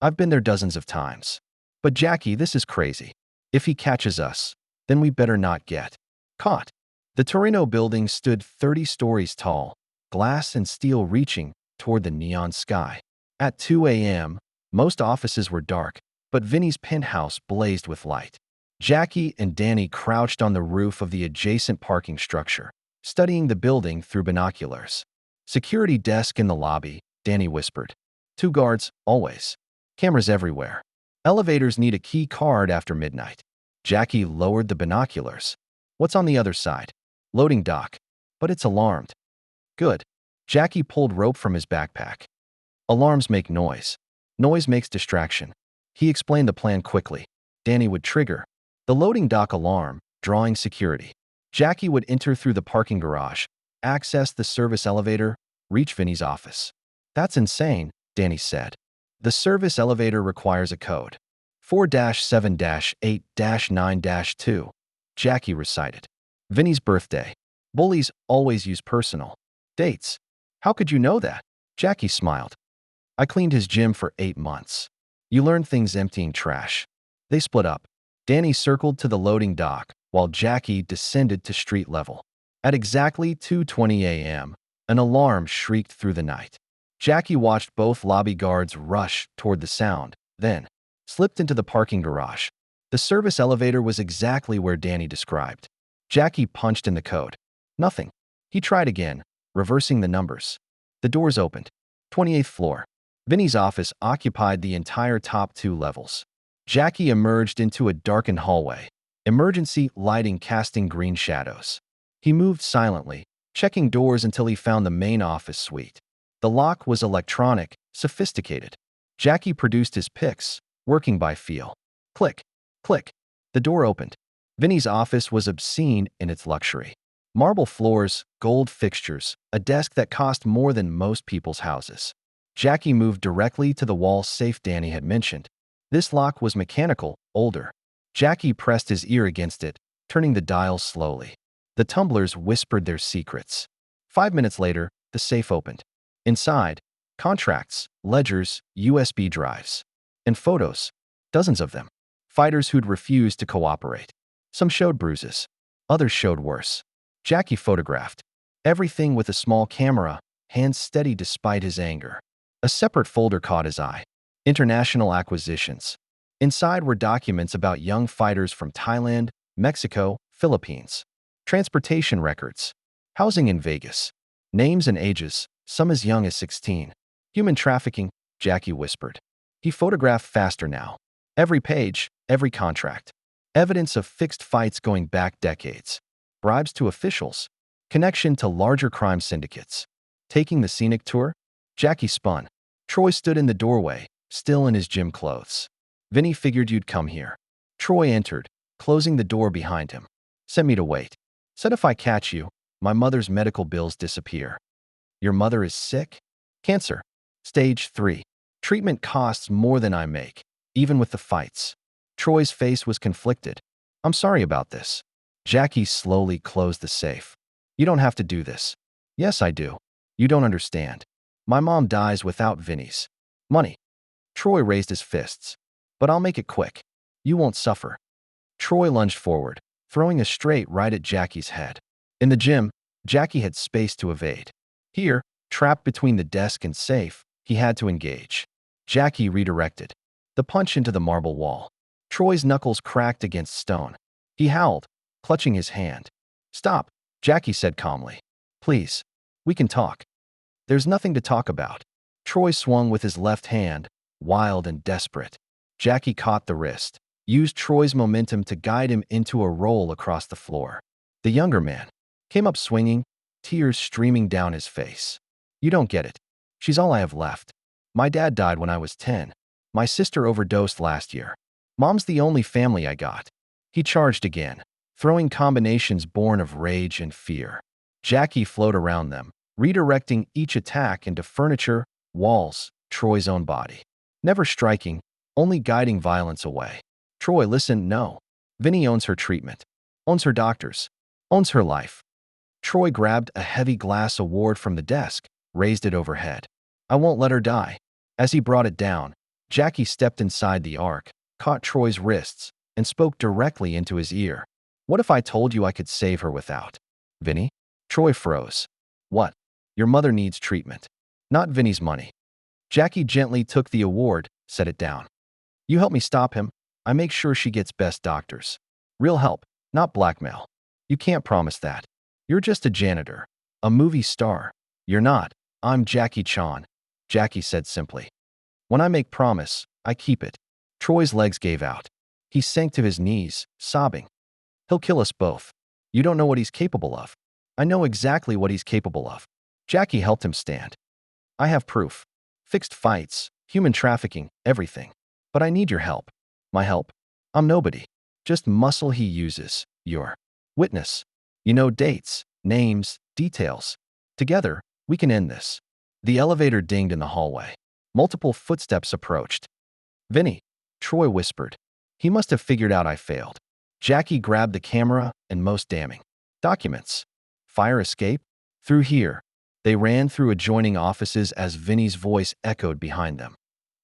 I've been there dozens of times. But Jackie, this is crazy. If he catches us, then we better not get caught. The Torino building stood 30 stories tall, glass and steel reaching toward the neon sky. At 2 a.m., most offices were dark, but Vinny's penthouse blazed with light. Jackie and Danny crouched on the roof of the adjacent parking structure, studying the building through binoculars. "Security desk in the lobby," Danny whispered. "2 guards, always. Cameras everywhere. Elevators need a key card after midnight." Jackie lowered the binoculars. "What's on the other side?" "Loading dock. But it's alarmed." "Good." Jackie pulled rope from his backpack. "Alarms make noise. Noise makes distraction." He explained the plan quickly. Danny would trigger the loading dock alarm, drawing security. Jackie would enter through the parking garage, access the service elevator, reach Vinny's office. "That's insane," Danny said. "The service elevator requires a code. 4-7-8-9-2, Jackie recited. "Vinny's birthday. Bullies always use personal dates." "How could you know that?" Jackie smiled. "I cleaned his gym for 8 months. You learn things emptying trash." They split up. Danny circled to the loading dock, while Jackie descended to street level. At exactly 2:20 a.m., an alarm shrieked through the night. Jackie watched both lobby guards rush toward the sound, then slipped into the parking garage. The service elevator was exactly where Danny described. Jackie punched in the code. Nothing. He tried again, reversing the numbers. The doors opened. 28th floor. Vinny's office occupied the entire top 2 levels. Jackie emerged into a darkened hallway, emergency lighting casting green shadows. He moved silently, checking doors until he found the main office suite. The lock was electronic, sophisticated. Jackie produced his picks, working by feel. Click, click. The door opened. Vinny's office was obscene in its luxury. Marble floors, gold fixtures, a desk that cost more than most people's houses. Jackie moved directly to the wall safe Danny had mentioned. This lock was mechanical, older. Jackie pressed his ear against it, turning the dial slowly. The tumblers whispered their secrets. 5 minutes later, the safe opened. Inside, contracts, ledgers, USB drives, and photos, dozens of them. Fighters who'd refused to cooperate. Some showed bruises. Others showed worse. Jackie photographed everything with a small camera, hands steady despite his anger. A separate folder caught his eye. International acquisitions. Inside were documents about young fighters from Thailand, Mexico, Philippines. Transportation records. Housing in Vegas. Names and ages, some as young as 16. Human trafficking, Jackie whispered. He photographed faster now. Every page, every contract. Evidence of fixed fights going back decades. Bribes to officials. Connection to larger crime syndicates. Taking the scenic tour? Jackie spun. Troy stood in the doorway, still in his gym clothes. "Vinny figured you'd come here." Troy entered, closing the door behind him. "Sent me to wait. Said if I catch you, my mother's medical bills disappear." "Your mother is sick?" "Cancer. Stage 3. Treatment costs more than I make, even with the fights." Troy's face was conflicted. "I'm sorry about this." Jackie slowly closed the safe. "You don't have to do this." "Yes, I do. You don't understand. My mom dies without Vinny's money." Troy raised his fists. "But I'll make it quick. You won't suffer." Troy lunged forward, throwing a straight right at Jackie's head. In the gym, Jackie had space to evade. Here, trapped between the desk and safe, he had to engage. Jackie redirected the punch into the marble wall. Troy's knuckles cracked against stone. He howled, clutching his hand. "Stop," Jackie said calmly. "Please, we can talk." "There's nothing to talk about." Troy swung with his left hand, wild and desperate. Jackie caught the wrist, used Troy's momentum to guide him into a roll across the floor. The younger man came up swinging, tears streaming down his face. "You don't get it. She's all I have left. My dad died when I was 10. My sister overdosed last year. Mom's the only family I got." He charged again, throwing combinations born of rage and fear. Jackie flowed around them, redirecting each attack into furniture, walls, Troy's own body. Never striking, only guiding violence away. "Troy, listen, no. Vinny owns her treatment, owns her doctors, owns her life." Troy grabbed a heavy glass award from the desk, raised it overhead. "I won't let her die." As he brought it down, Jackie stepped inside the arc, caught Troy's wrists, and spoke directly into his ear. "What if I told you I could save her without Vinny?" Troy froze. "What?" "Your mother needs treatment, not Vinny's money." Jackie gently took the award, set it down. You help me stop him. I make sure she gets best doctors. Real help, not blackmail. You can't promise that. You're just a janitor. A movie star. You're not. I'm Jackie Chan, Jackie said simply. When I make promise, I keep it. Troy's legs gave out. He sank to his knees, sobbing. He'll kill us both. You don't know what he's capable of. I know exactly what he's capable of. Jackie helped him stand. I have proof. Fixed fights, human trafficking, everything. But I need your help. My help? I'm nobody. Just muscle he uses. Your witness. You know dates, names, details. Together, we can end this. The elevator dinged in the hallway. Multiple footsteps approached. Vinny, Troy whispered. He must have figured out I failed. Jackie grabbed the camera and most damning. Documents. Fire escape? Through here. They ran through adjoining offices as Vinny's voice echoed behind them.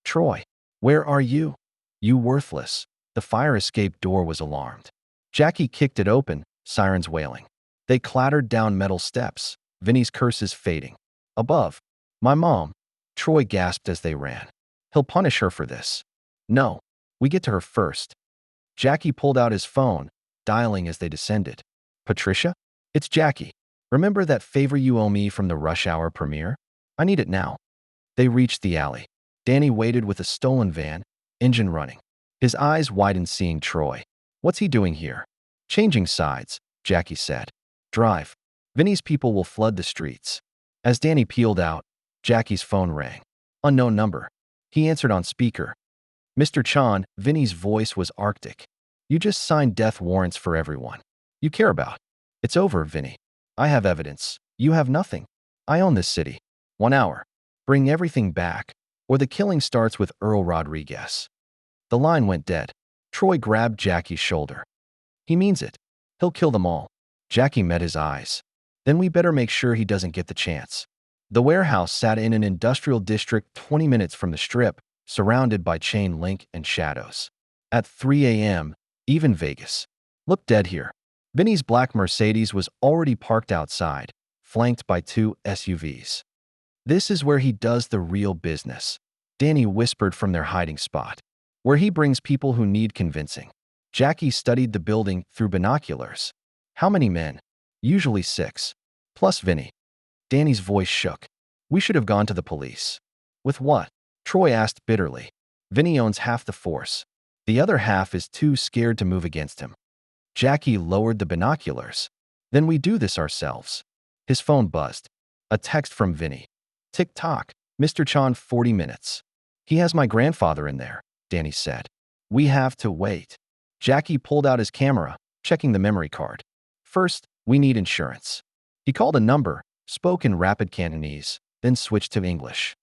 Troy, where are you? You worthless. The fire escape door was alarmed. Jackie kicked it open, sirens wailing. They clattered down metal steps, Vinny's curses fading. Above, my mom. Troy gasped as they ran. He'll punish her for this. No, we get to her first. Jackie pulled out his phone, dialing as they descended. Patricia? It's Jackie. Remember that favor you owe me from the Rush Hour premiere? I need it now. They reached the alley. Danny waited with a stolen van, engine running. His eyes widened seeing Troy. What's he doing here? Changing sides, Jackie said. Drive. Vinny's people will flood the streets. As Danny peeled out, Jackie's phone rang. Unknown number. He answered on speaker. Mr. Chan, Vinny's voice was arctic. You just signed death warrants for everyone you care about. It's over, Vinny. I have evidence. You have nothing. I own this city. 1 hour. Bring everything back, or the killing starts with Earl Rodriguez. The line went dead. Troy grabbed Jackie's shoulder. He means it. He'll kill them all. Jackie met his eyes. Then we better make sure he doesn't get the chance. The warehouse sat in an industrial district 20 minutes from the strip, surrounded by chain link and shadows. At 3 a.m., even Vegas looked dead here. Vinny's black Mercedes was already parked outside, flanked by 2 SUVs. This is where he does the real business, Danny whispered from their hiding spot. Where he brings people who need convincing. Jackie studied the building through binoculars. How many men? Usually 6. Plus Vinny. Danny's voice shook. We should have gone to the police. With what? Troy asked bitterly. Vinny owns half the force. The other half is too scared to move against him. Jackie lowered the binoculars. Then we do this ourselves. His phone buzzed. A text from Vinny. Tick-tock. Mr. Chan, 40 minutes. He has my grandfather in there, Danny said. We have to wait. Jackie pulled out his camera, checking the memory card. First, we need insurance. He called a number, spoke in rapid Cantonese, then switched to English.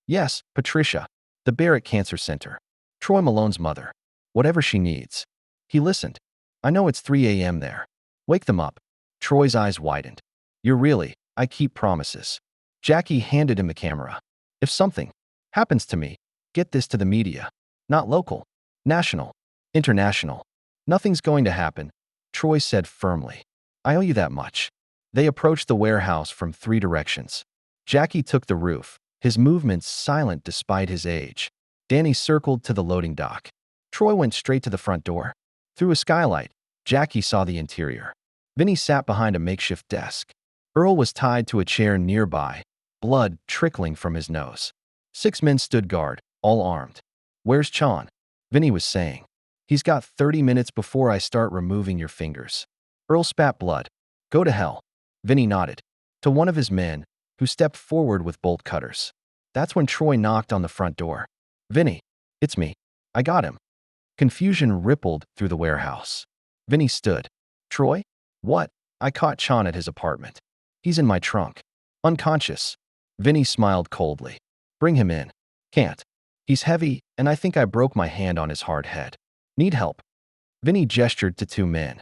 Yes, Patricia. The Barrett Cancer Center. Troy Malone's mother. Whatever she needs. He listened. I know it's 3 a.m. there. Wake them up. Troy's eyes widened. You're really, I keep promises. Jackie handed him the camera. If something happens to me, get this to the media. Not local. National. International. Nothing's going to happen, Troy said firmly. I owe you that much. They approached the warehouse from 3 directions. Jackie took the roof, his movements silent despite his age. Danny circled to the loading dock. Troy went straight to the front door. Through a skylight, Jackie saw the interior. Vinny sat behind a makeshift desk. Earl was tied to a chair nearby, blood trickling from his nose. 6 men stood guard, all armed. Where's Chan? Vinny was saying. He's got 30 minutes before I start removing your fingers. Earl spat blood. Go to hell. Vinny nodded. To one of his men, who stepped forward with bolt cutters. That's when Troy knocked on the front door. Vinny, it's me. I got him. Confusion rippled through the warehouse. Vinny stood. Troy? What? I caught Chan at his apartment. He's in my trunk. Unconscious. Vinny smiled coldly. Bring him in. Can't. He's heavy, and I think I broke my hand on his hard head. Need help. Vinny gestured to 2 men.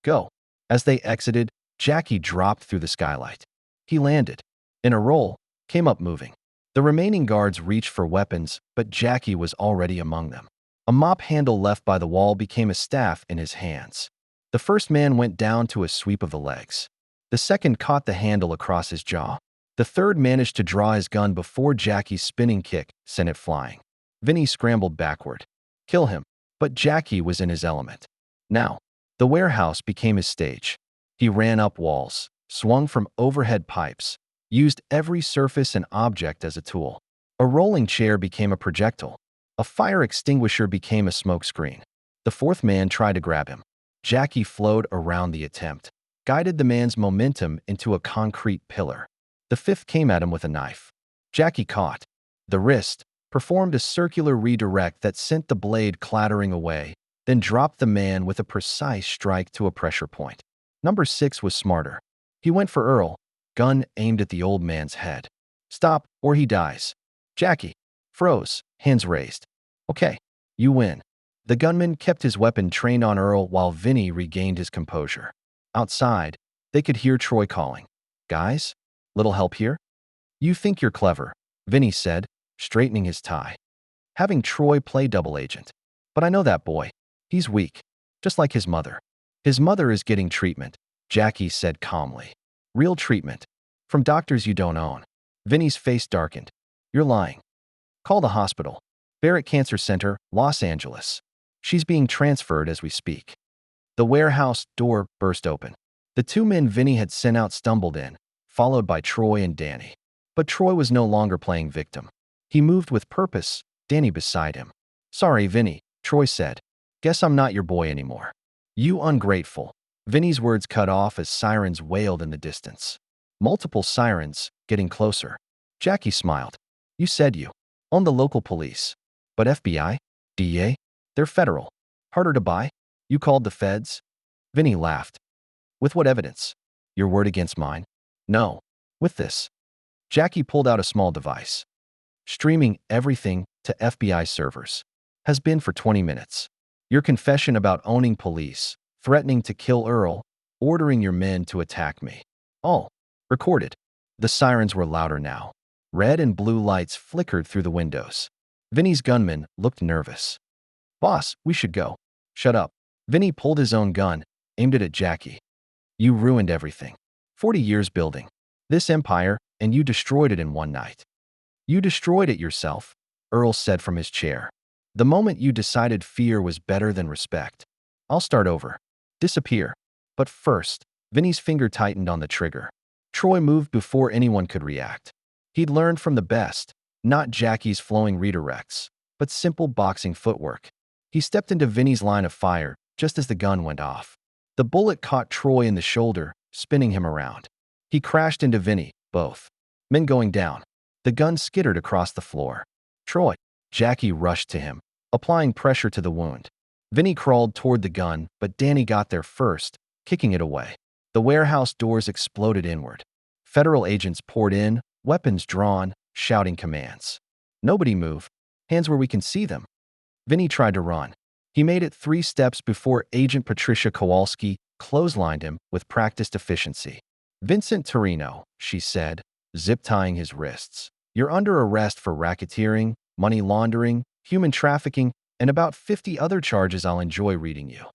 Go. As they exited, Jackie dropped through the skylight. He landed. In a roll, came up moving. The remaining guards reached for weapons, but Jackie was already among them. A mop handle left by the wall became a staff in his hands. The first man went down to a sweep of the legs. The second caught the handle across his jaw. The third managed to draw his gun before Jackie's spinning kick sent it flying. Vinny scrambled backward. kill him. But Jackie was in his element. Now, the warehouse became his stage. He ran up walls, swung from overhead pipes, used every surface and object as a tool. A rolling chair became a projectile. A fire extinguisher became a smokescreen. The fourth man tried to grab him. Jackie flowed around the attempt, guided the man's momentum into a concrete pillar. The fifth came at him with a knife. Jackie caught the wrist, performed a circular redirect that sent the blade clattering away, then dropped the man with a precise strike to a pressure point. Number 6 was smarter. He went for Earl, gun aimed at the old man's head. Stop, or he dies. Jackie froze, hands raised. Okay, you win. The gunman kept his weapon trained on Earl while Vinny regained his composure. Outside, they could hear Troy calling. Guys, little help here? You think you're clever, Vinny said, straightening his tie. Having Troy play double agent. But I know that boy. He's weak, just like his mother. His mother is getting treatment, Jackie said calmly. Real treatment. From doctors you don't own. Vinny's face darkened. You're lying. Call the hospital. Barrett Cancer Center, Los Angeles. She's being transferred as we speak. The warehouse door burst open. The two men Vinny had sent out stumbled in, followed by Troy and Danny. But Troy was no longer playing victim. He moved with purpose, Danny beside him. Sorry, Vinny, Troy said. Guess I'm not your boy anymore. You ungrateful. Vinny's words cut off as sirens wailed in the distance. Multiple sirens, getting closer. Jackie smiled. You said you own the local police. But FBI? DEA? They're federal. Harder to buy? You called the feds? Vinny laughed. With what evidence? Your word against mine? No. With this. Jackie pulled out a small device. Streaming everything to FBI servers. Has been for 20 minutes. Your confession about owning police, threatening to kill Earl, ordering your men to attack me. All recorded. The sirens were louder now. Red and blue lights flickered through the windows. Vinny's gunman looked nervous. Boss, we should go. Shut up. Vinny pulled his own gun, aimed it at Jackie. You ruined everything. 40 years building this empire, and you destroyed it in one night. You destroyed it yourself, Earl said from his chair. The moment you decided fear was better than respect. I'll start over. Disappear. But first, Vinny's finger tightened on the trigger. Troy moved before anyone could react. He'd learned from the best, not Jackie's flowing redirects, but simple boxing footwork. He stepped into Vinny's line of fire just as the gun went off. The bullet caught Troy in the shoulder, spinning him around. He crashed into Vinny, both men going down. The gun skittered across the floor. Troy. Jackie rushed to him, applying pressure to the wound. Vinny crawled toward the gun, but Danny got there first, kicking it away. The warehouse doors exploded inward. Federal agents poured in, weapons drawn, shouting commands. Nobody move. Hands where we can see them. Vinny tried to run. He made it 3 steps before Agent Patricia Kowalski clotheslined him with practiced efficiency. Vincent Torino, she said, zip-tying his wrists. You're under arrest for racketeering, money laundering, human trafficking, and about 50 other charges I'll enjoy reading you.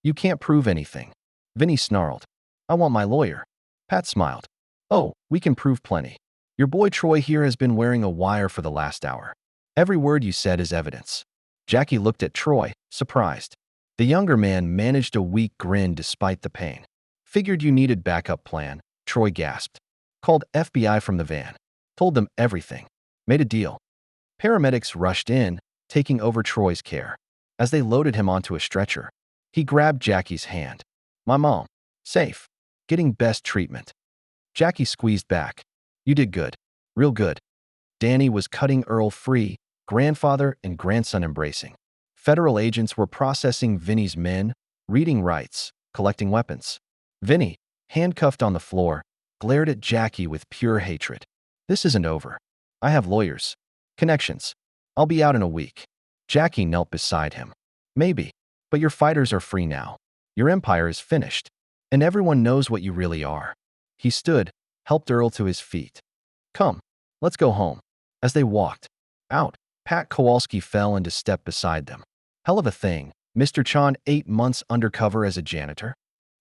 You can't prove anything. Vinny snarled. I want my lawyer. Pat smiled. Oh, we can prove plenty. Your boy Troy here has been wearing a wire for the last hour. Every word you said is evidence. Jackie looked at Troy, surprised. The younger man managed a weak grin despite the pain. Figured you needed backup plan, Troy gasped. Called FBI from the van. Told them everything. Made a deal. Paramedics rushed in, taking over Troy's care. As they loaded him onto a stretcher, he grabbed Jackie's hand. My mom. Safe. Getting best treatment. Jackie squeezed back. You did good. Real good. Danny was cutting Earl free, grandfather and grandson embracing. Federal agents were processing Vinny's men, reading rights, collecting weapons. Vinny, handcuffed on the floor, glared at Jackie with pure hatred. This isn't over. I have lawyers. Connections. I'll be out in a week. Jackie knelt beside him. Maybe, but your fighters are free now. Your empire is finished, and everyone knows what you really are. He stood, helped Earl to his feet. Come, let's go home. As they walked out, Pat Kowalski fell into step beside them. Hell of a thing, Mr. Chan, 8 months undercover as a janitor?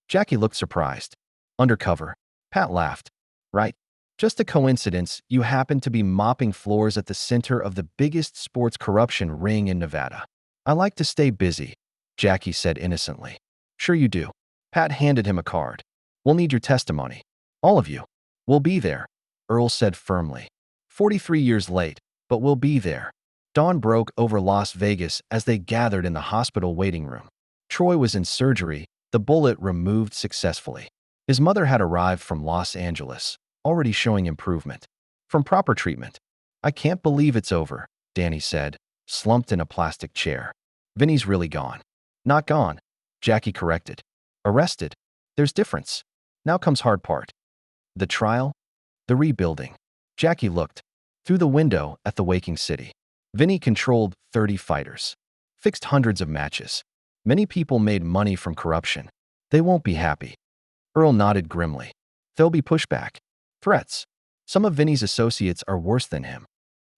Jackie looked surprised. Undercover. Pat laughed. Right. Just a coincidence you happened to be mopping floors at the center of the biggest sports corruption ring in Nevada. I like to stay busy, Jackie said innocently. Sure you do. Pat handed him a card. We'll need your testimony. All of you. We'll be there, Earl said firmly. 43 years late, but we'll be there. Dawn broke over Las Vegas as they gathered in the hospital waiting room. Troy was in surgery, the bullet removed successfully. His mother had arrived from Los Angeles, already showing improvement. From proper treatment. I can't believe it's over, Danny said, slumped in a plastic chair. Vinny's really gone. Not gone, Jackie corrected. Arrested. There's difference. Now comes hard part. The trial? The rebuilding. Jackie looked through the window at the waking city. Vinny controlled 30 fighters. Fixed hundreds of matches. Many people made money from corruption. They won't be happy. Earl nodded grimly. There'll be pushback. Threats. Some of Vinny's associates are worse than him.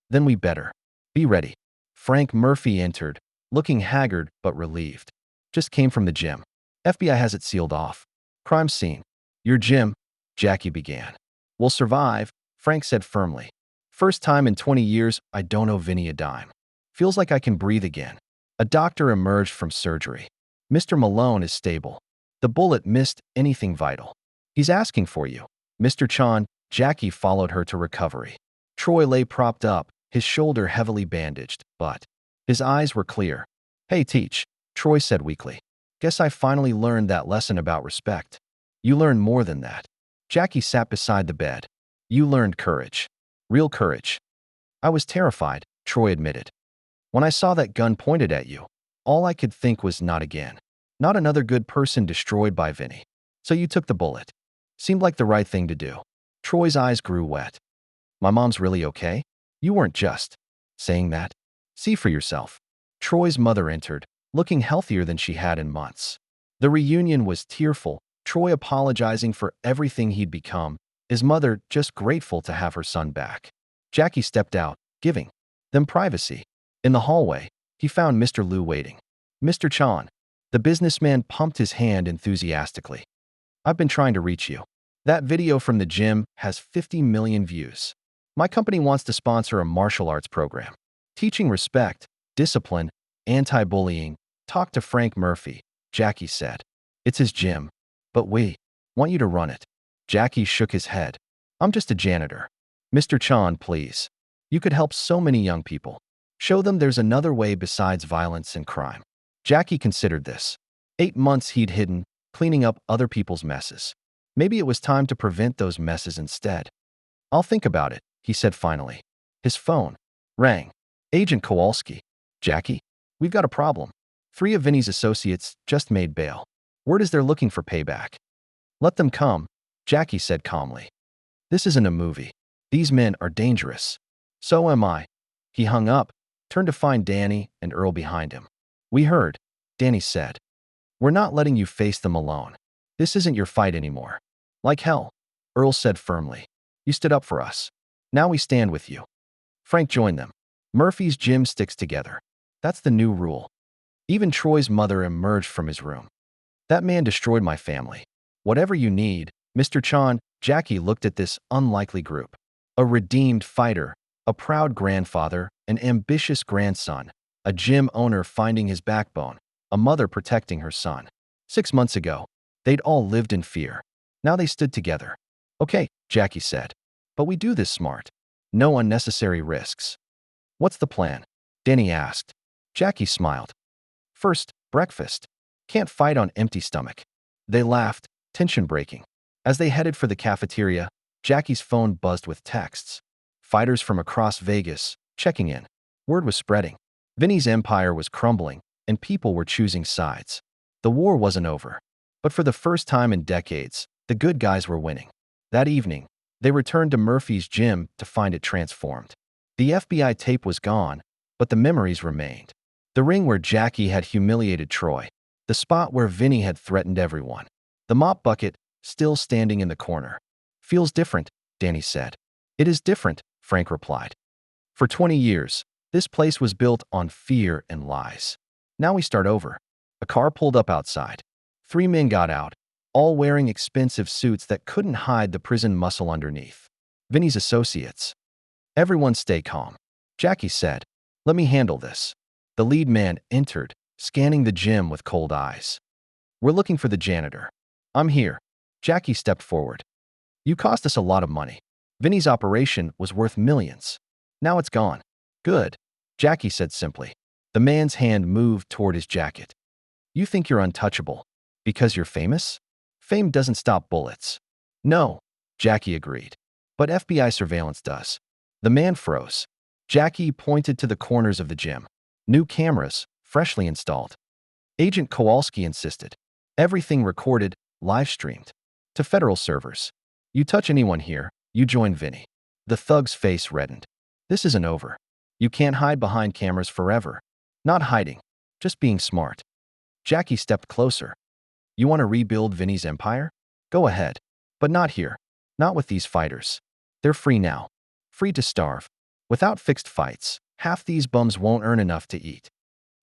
Then we better be ready. Frank Murphy entered, looking haggard but relieved. Just came from the gym. FBI has it sealed off. Crime scene. Your gym, Jackie began. We'll survive, Frank said firmly. First time in 20 years, I don't owe Vinny a dime. Feels like I can breathe again. A doctor emerged from surgery. Mr. Malone is stable. The bullet missed anything vital. He's asking for you. Mr. Chan, Jackie followed her to recovery. Troy lay propped up, his shoulder heavily bandaged, but his eyes were clear. Hey, Teach, Troy said weakly. Guess I finally learned that lesson about respect. You learned more than that. Jackie sat beside the bed. You learned courage. Real courage. I was terrified, Troy admitted. When I saw that gun pointed at you, all I could think was not again. Not another good person destroyed by Vinny. So you took the bullet. Seemed like the right thing to do. Troy's eyes grew wet. My mom's really okay? You weren't just saying that. See for yourself. Troy's mother entered, looking healthier than she had in months. The reunion was tearful, Troy apologizing for everything he'd become, his mother just grateful to have her son back. Jackie stepped out, giving them privacy. In the hallway, he found Mr. Liu waiting. Mr. Chan. The businessman pumped his hand enthusiastically. I've been trying to reach you. That video from the gym has 50 million views. My company wants to sponsor a martial arts program. Teaching respect, discipline, anti-bullying. Talk to Frank Murphy, Jackie said. It's his gym, but we want you to run it. Jackie shook his head. I'm just a janitor. Mr. Chan, please. You could help so many young people. Show them there's another way besides violence and crime. Jackie considered this. 8 months he'd hidden, cleaning up other people's messes. Maybe it was time to prevent those messes instead. I'll think about it, he said finally. His phone rang. Agent Kowalski. Jackie, we've got a problem. 3 of Vinny's associates just made bail. Word is they're looking for payback. Let them come, Jackie said calmly. This isn't a movie. These men are dangerous. So am I. He hung up, turned to find Danny and Earl behind him. We heard, Danny said. We're not letting you face them alone. This isn't your fight anymore. Like hell, Earl said firmly. You stood up for us. Now we stand with you. Frank joined them. Murphy's gym sticks together. That's the new rule. Even Troy's mother emerged from his room. That man destroyed my family. Whatever you need, Mr. Chan, Jackie looked at this unlikely group. A redeemed fighter, a proud grandfather, an ambitious grandson, a gym owner finding his backbone, a mother protecting her son. 6 months ago, they'd all lived in fear. Now they stood together. Okay, Jackie said. But we do this smart. No unnecessary risks. What's the plan? Danny asked. Jackie smiled. First, breakfast. Can't fight on empty stomach. They laughed, tension breaking. As they headed for the cafeteria, Jackie's phone buzzed with texts. Fighters from across Vegas, checking in. Word was spreading. Vinny's empire was crumbling, and people were choosing sides. The war wasn't over. But for the first time in decades, the good guys were winning. That evening, they returned to Murphy's gym to find it transformed. The FBI tape was gone, but the memories remained. The ring where Jackie had humiliated Troy. The spot where Vinny had threatened everyone. The mop bucket, still standing in the corner. Feels different, Danny said. It is different, Frank replied. For 20 years, this place was built on fear and lies. Now we start over. A car pulled up outside. 3 men got out, all wearing expensive suits that couldn't hide the prison muscle underneath. Vinny's associates. Everyone stay calm. Jackie said, let me handle this. The lead man entered, scanning the gym with cold eyes. "We're looking for the janitor." "I'm here." Jackie stepped forward. "You cost us a lot of money. Vinny's operation was worth millions. Now it's gone." "Good," Jackie said simply. The man's hand moved toward his jacket. "You think you're untouchable because you're famous? Fame doesn't stop bullets." "No," Jackie agreed. "But FBI surveillance does." The man froze. Jackie pointed to the corners of the gym. New cameras, freshly installed. Agent Kowalski insisted. "Everything recorded, live-streamed. To federal servers. You touch anyone here, you join Vinny." The thug's face reddened. "This isn't over. You can't hide behind cameras forever." "Not hiding, just being smart." Jackie stepped closer. "You want to rebuild Vinny's empire? Go ahead. But not here. Not with these fighters. They're free now. Free to starve. Without fixed fights, half these bums won't earn enough to eat.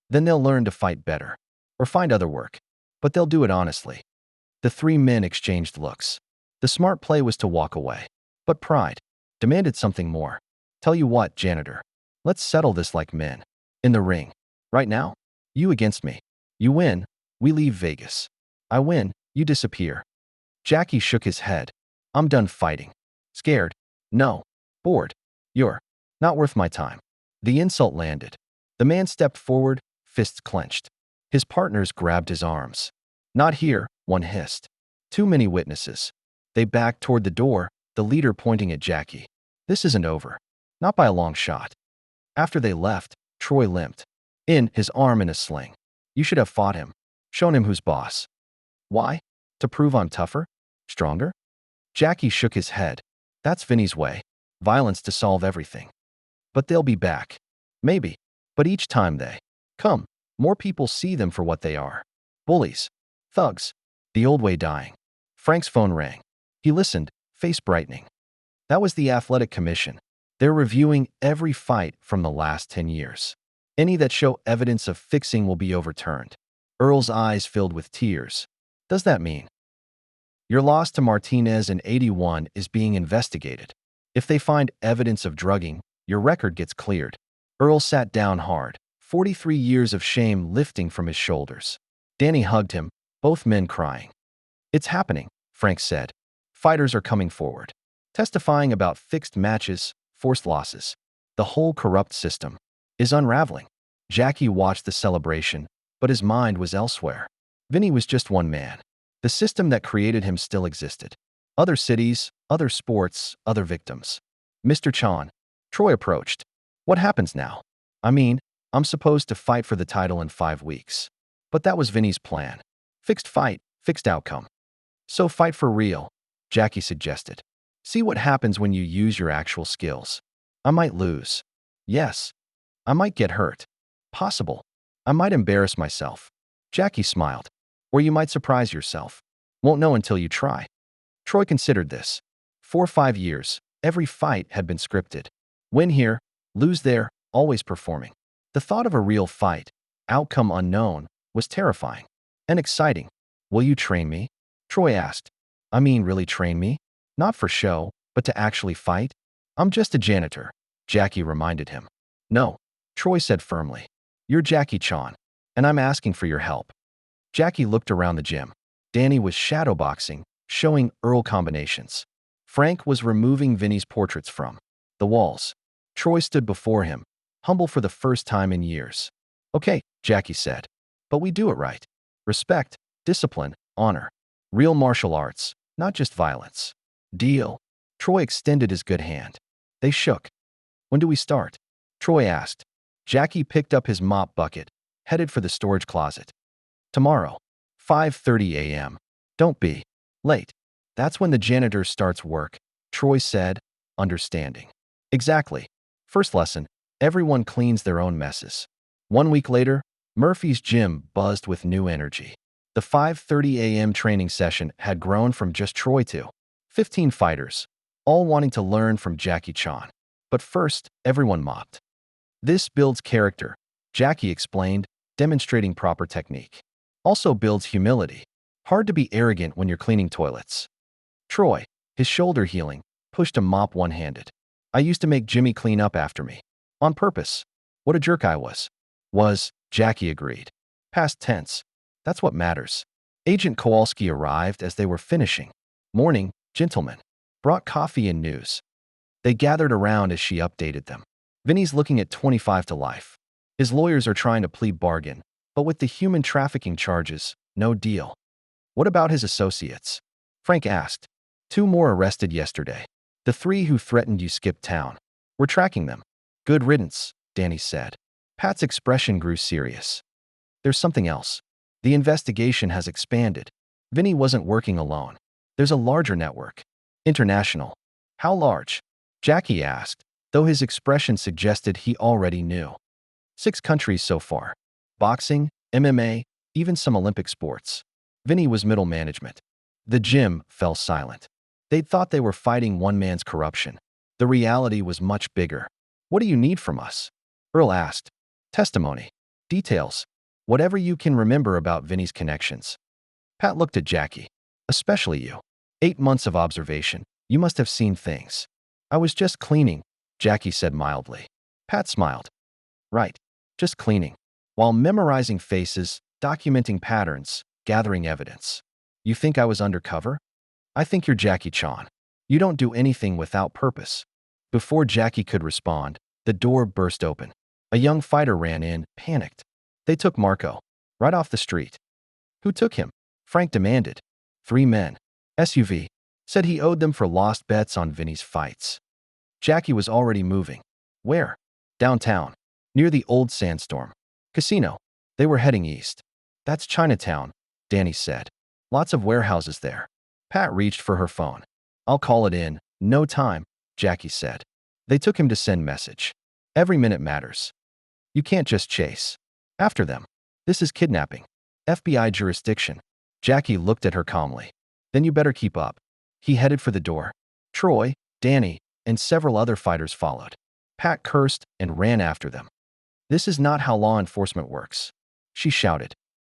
Then they'll learn to fight better. Or find other work. But they'll do it honestly." The three men exchanged looks. The smart play was to walk away. But pride demanded something more. "Tell you what, janitor. Let's settle this like men. In the ring. Right now? You against me. You win, we leave Vegas. I win, you disappear." Jackie shook his head. "I'm done fighting." "Scared?" "No. Bored. You're not worth my time." The insult landed. The man stepped forward, fists clenched. His partners grabbed his arms. "Not here," one hissed. "Too many witnesses." They backed toward the door, the leader pointing at Jackie. "This isn't over. Not by a long shot." After they left, Troy limped. His arm in a sling. "You should have fought him. Shown him who's boss." "Why? To prove I'm tougher? Stronger?" Jackie shook his head. "That's Vinny's way. Violence to solve everything." "But they'll be back." "Maybe. But each time they come, more people see them for what they are. Bullies. Thugs. The old way dying." Frank's phone rang. He listened, face brightening. That was the Athletic Commission. They're reviewing every fight from the last 10 years. Any that show evidence of fixing will be overturned. Earl's eyes filled with tears. "Does that mean your loss to Martinez in '81 is being investigated? If they find evidence of drugging, your record gets cleared." Earl sat down hard, 43 years of shame lifting from his shoulders. Danny hugged him, both men crying. "It's happening," Frank said. "Fighters are coming forward, testifying about fixed matches, forced losses. The whole corrupt system is unraveling." Jackie watched the celebration, but his mind was elsewhere. Vinny was just one man. The system that created him still existed. Other cities, other sports, other victims. "Mr. Chan." Troy approached. "What happens now? I mean, I'm supposed to fight for the title in 5 weeks. But that was Vinny's plan. Fixed fight, fixed outcome. So fight for real," Jackie suggested. "See what happens when you use your actual skills." "I might lose." "Yes. I might get hurt." "Possible. I might embarrass myself." Jackie smiled. "Or you might surprise yourself. Won't know until you try." Troy considered this. 4 or 5 years, every fight had been scripted. Win here, lose there, always performing. The thought of a real fight, outcome unknown, was terrifying. And exciting. "Will you train me?" Troy asked. "I mean, really train me? Not for show, but to actually fight?" "I'm just a janitor," Jackie reminded him. "No," Troy said firmly. "You're Jackie Chan, and I'm asking for your help." Jackie looked around the gym. Danny was shadowboxing, showing Earl combinations. Frank was removing Vinny's portraits from the walls. Troy stood before him, humble for the first time in years. "Okay," Jackie said, "but we do it right. Respect, discipline, honor. Real martial arts, not just violence." "Deal." Troy extended his good hand. They shook. "When do we start?" Troy asked. Jackie picked up his mop bucket, headed for the storage closet. "Tomorrow, 5:30 a.m. Don't be late." "That's when the janitor starts work," Troy said, understanding. "Exactly. First lesson, everyone cleans their own messes." 1 week later, Murphy's gym buzzed with new energy. The 5:30 a.m. training session had grown from just Troy to 15 fighters, all wanting to learn from Jackie Chan. But first, everyone mopped. "This builds character," Jackie explained, demonstrating proper technique. "Also builds humility. Hard to be arrogant when you're cleaning toilets." Troy, his shoulder healing, pushed a mop one-handed. "I used to make Jimmy clean up after me. On purpose. What a jerk I was." Was, Jackie agreed. Past tense. That's what matters. Agent Kowalski arrived as they were finishing. Morning, gentlemen. Brought coffee and news. They gathered around as she updated them. Vinny's looking at 25 to life. His lawyers are trying to plea bargain, but with the human trafficking charges, no deal. What about his associates? Frank asked. 2 more arrested yesterday. The 3 who threatened you skipped town. We're tracking them. Good riddance, Danny said. Pat's expression grew serious. There's something else. The investigation has expanded. Vinny wasn't working alone. There's a larger network. International. How large? Jackie asked, though his expression suggested he already knew. 6 countries so far. Boxing, MMA, even some Olympic sports. Vinny was middle management. The gym fell silent. They'd thought they were fighting one man's corruption. The reality was much bigger. What do you need from us? Earl asked. Testimony. Details. Whatever you can remember about Vinny's connections. Pat looked at Jackie. Especially you. 8 months of observation. You must have seen things. I was just cleaning, Jackie said mildly. Pat smiled. Right. Just cleaning. While memorizing faces, documenting patterns, gathering evidence. You think I was undercover? I think you're Jackie Chan. You don't do anything without purpose. Before Jackie could respond, the door burst open. A young fighter ran in, panicked. They took Marco. Right off the street. Who took him? Frank demanded. 3 men. SUV. Said he owed them for lost bets on Vinny's fights. Jackie was already moving. Where? Downtown. Near the old Sandstorm Casino. They were heading east. That's Chinatown, Danny said. Lots of warehouses there. Pat reached for her phone. I'll call it in. No time, Jackie said. They took him to send message. Every minute matters. You can't just chase. After them. This is kidnapping. FBI jurisdiction. Jackie looked at her calmly. Then you better keep up. He headed for the door. Troy, Danny, and several other fighters followed. Pat cursed and ran after them. This is not how law enforcement works. She shouted.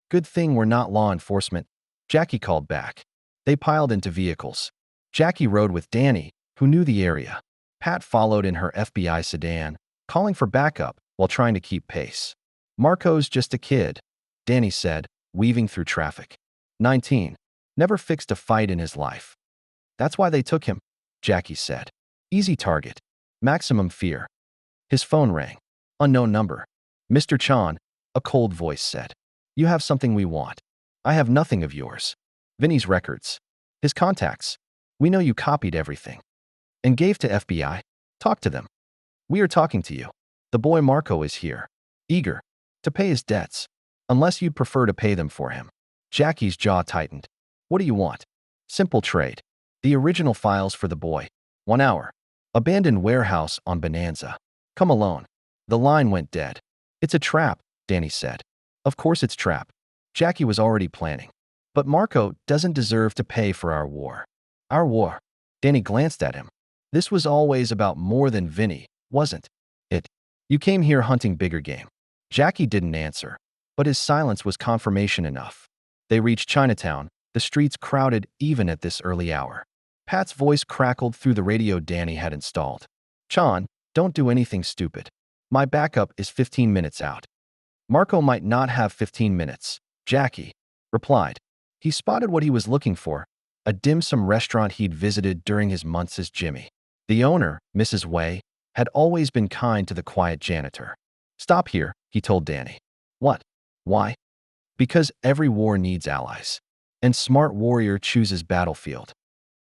Good thing we're not law enforcement, Jackie called back. They piled into vehicles. Jackie rode with Danny, who knew the area. Pat followed in her FBI sedan, calling for backup while trying to keep pace. Marco's just a kid, Danny said, weaving through traffic. 19. Never fixed a fight in his life. That's why they took him, Jackie said. Easy target. Maximum fear. His phone rang. Unknown number. Mr. Chan, a cold voice said. You have something we want. I have nothing of yours. Vinny's records. His contacts. We know you copied everything. And gave to FBI. Talk to them. We are talking to you. The boy Marco is here. Eager. To pay his debts. Unless you'd prefer to pay them for him. Jackie's jaw tightened. What do you want? Simple trade. The original files for the boy. 1 hour. Abandoned warehouse on Bonanza. Come alone. The line went dead. It's a trap, Danny said. Of course it's trap. Jackie was already planning. But Marco doesn't deserve to pay for our war. Our war. Danny glanced at him. This was always about more than Vinny, wasn't it? You came here hunting bigger game. Jackie didn't answer, but his silence was confirmation enough. They reached Chinatown, the streets crowded even at this early hour. Pat's voice crackled through the radio Danny had installed. Chan, don't do anything stupid. My backup is 15 minutes out. Marco might not have 15 minutes, Jackie replied. He spotted what he was looking for, a dim sum restaurant he'd visited during his months as Jimmy. The owner, Mrs. Wei, had always been kind to the quiet janitor. Stop here, he told Danny. What? Why? Because every war needs allies. And smart warrior chooses battlefield.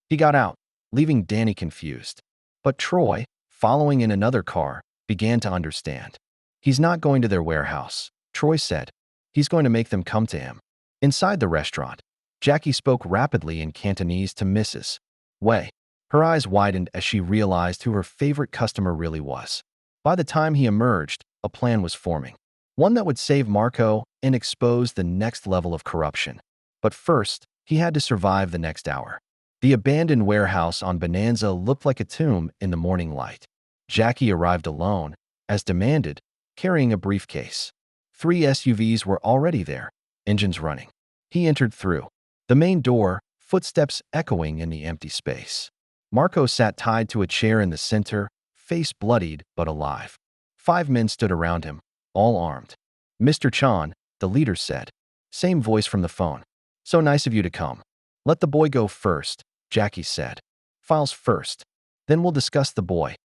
He got out, leaving Danny confused. But Troy, following in another car, began to understand. He's not going to their warehouse, Troy said. He's going to make them come to him. Inside the restaurant, Jackie spoke rapidly in Cantonese to Mrs. Wei. Her eyes widened as she realized who her favorite customer really was. By the time he emerged, a plan was forming. One that would save Marco and expose the next level of corruption. But first, he had to survive the next hour. The abandoned warehouse on Bonanza looked like a tomb in the morning light. Jackie arrived alone, as demanded, carrying a briefcase. 3 SUVs were already there, engines running. He entered through the main door, footsteps echoing in the empty space. Marco sat tied to a chair in the center, face bloodied but alive. 5 men stood around him, all armed. Mr. Chan, the leader said. Same voice from the phone. So nice of you to come. Let the boy go first, Jackie said. Files first. Then we'll discuss the boy.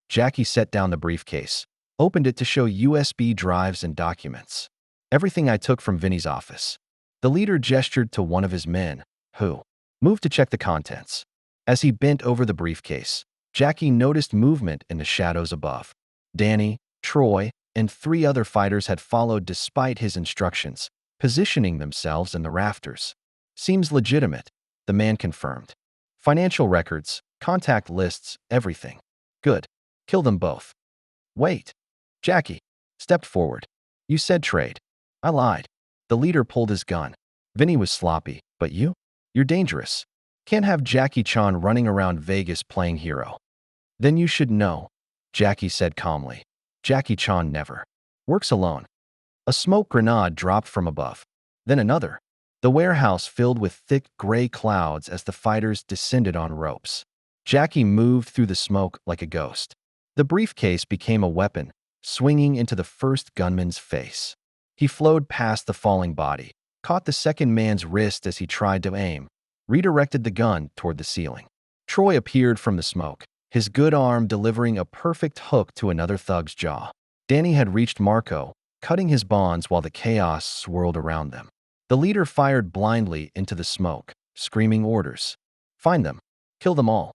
Jackie set down the briefcase, opened it to show USB drives and documents. Everything I took from Vinny's office. The leader gestured to one of his men, who moved to check the contents. As he bent over the briefcase, Jackie noticed movement in the shadows above. Danny, Troy, and 3 other fighters had followed despite his instructions, positioning themselves in the rafters. Seems legitimate, the man confirmed. Financial records, contact lists, everything. Good. Kill them both. Wait. Jackie stepped forward. You said trade. I lied. The leader pulled his gun. Vinny was sloppy, but you? You're dangerous. Can't have Jackie Chan running around Vegas playing hero. Then you should know, Jackie said calmly. Jackie Chan never works alone. A smoke grenade dropped from above. Then another. The warehouse filled with thick gray clouds as the fighters descended on ropes. Jackie moved through the smoke like a ghost. The briefcase became a weapon, swinging into the first gunman's face. He flowed past the falling body, caught the second man's wrist as he tried to aim, redirected the gun toward the ceiling. Troy appeared from the smoke, his good arm delivering a perfect hook to another thug's jaw. Danny had reached Marco, cutting his bonds while the chaos swirled around them. The leader fired blindly into the smoke, screaming orders. Find them. Kill them all.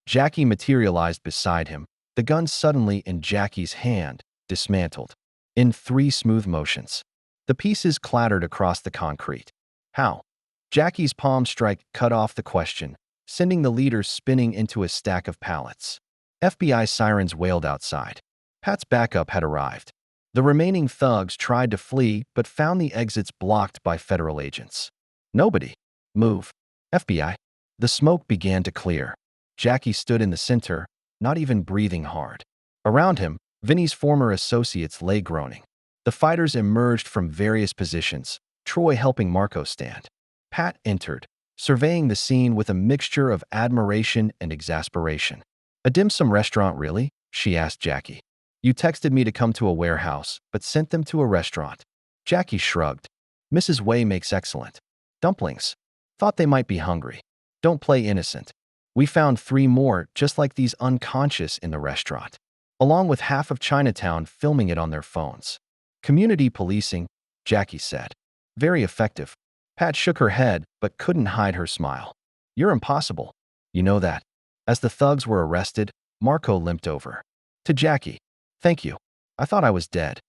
Jackie materialized beside him, the gun suddenly in Jackie's hand, dismantled. In 3 smooth motions. The pieces clattered across the concrete. How? Jackie's palm strike cut off the question, sending the leader spinning into a stack of pallets. FBI sirens wailed outside. Pat's backup had arrived. The remaining thugs tried to flee but found the exits blocked by federal agents. Nobody. Move. FBI. The smoke began to clear. Jackie stood in the center, not even breathing hard. Around him, Vinny's former associates lay groaning. The fighters emerged from various positions, Troy helping Marco stand. Pat entered, surveying the scene with a mixture of admiration and exasperation. A dim sum restaurant, really? She asked Jackie. You texted me to come to a warehouse, but sent them to a restaurant. Jackie shrugged. Mrs. Wei makes excellent dumplings. Thought they might be hungry. Don't play innocent. We found 3 more just like these unconscious in the restaurant, along with half of Chinatown filming it on their phones. Community policing, Jackie said. Very effective. Pat shook her head but couldn't hide her smile. You're impossible. You know that. As the thugs were arrested, Marco limped over. To Jackie. Thank you. I thought I was dead.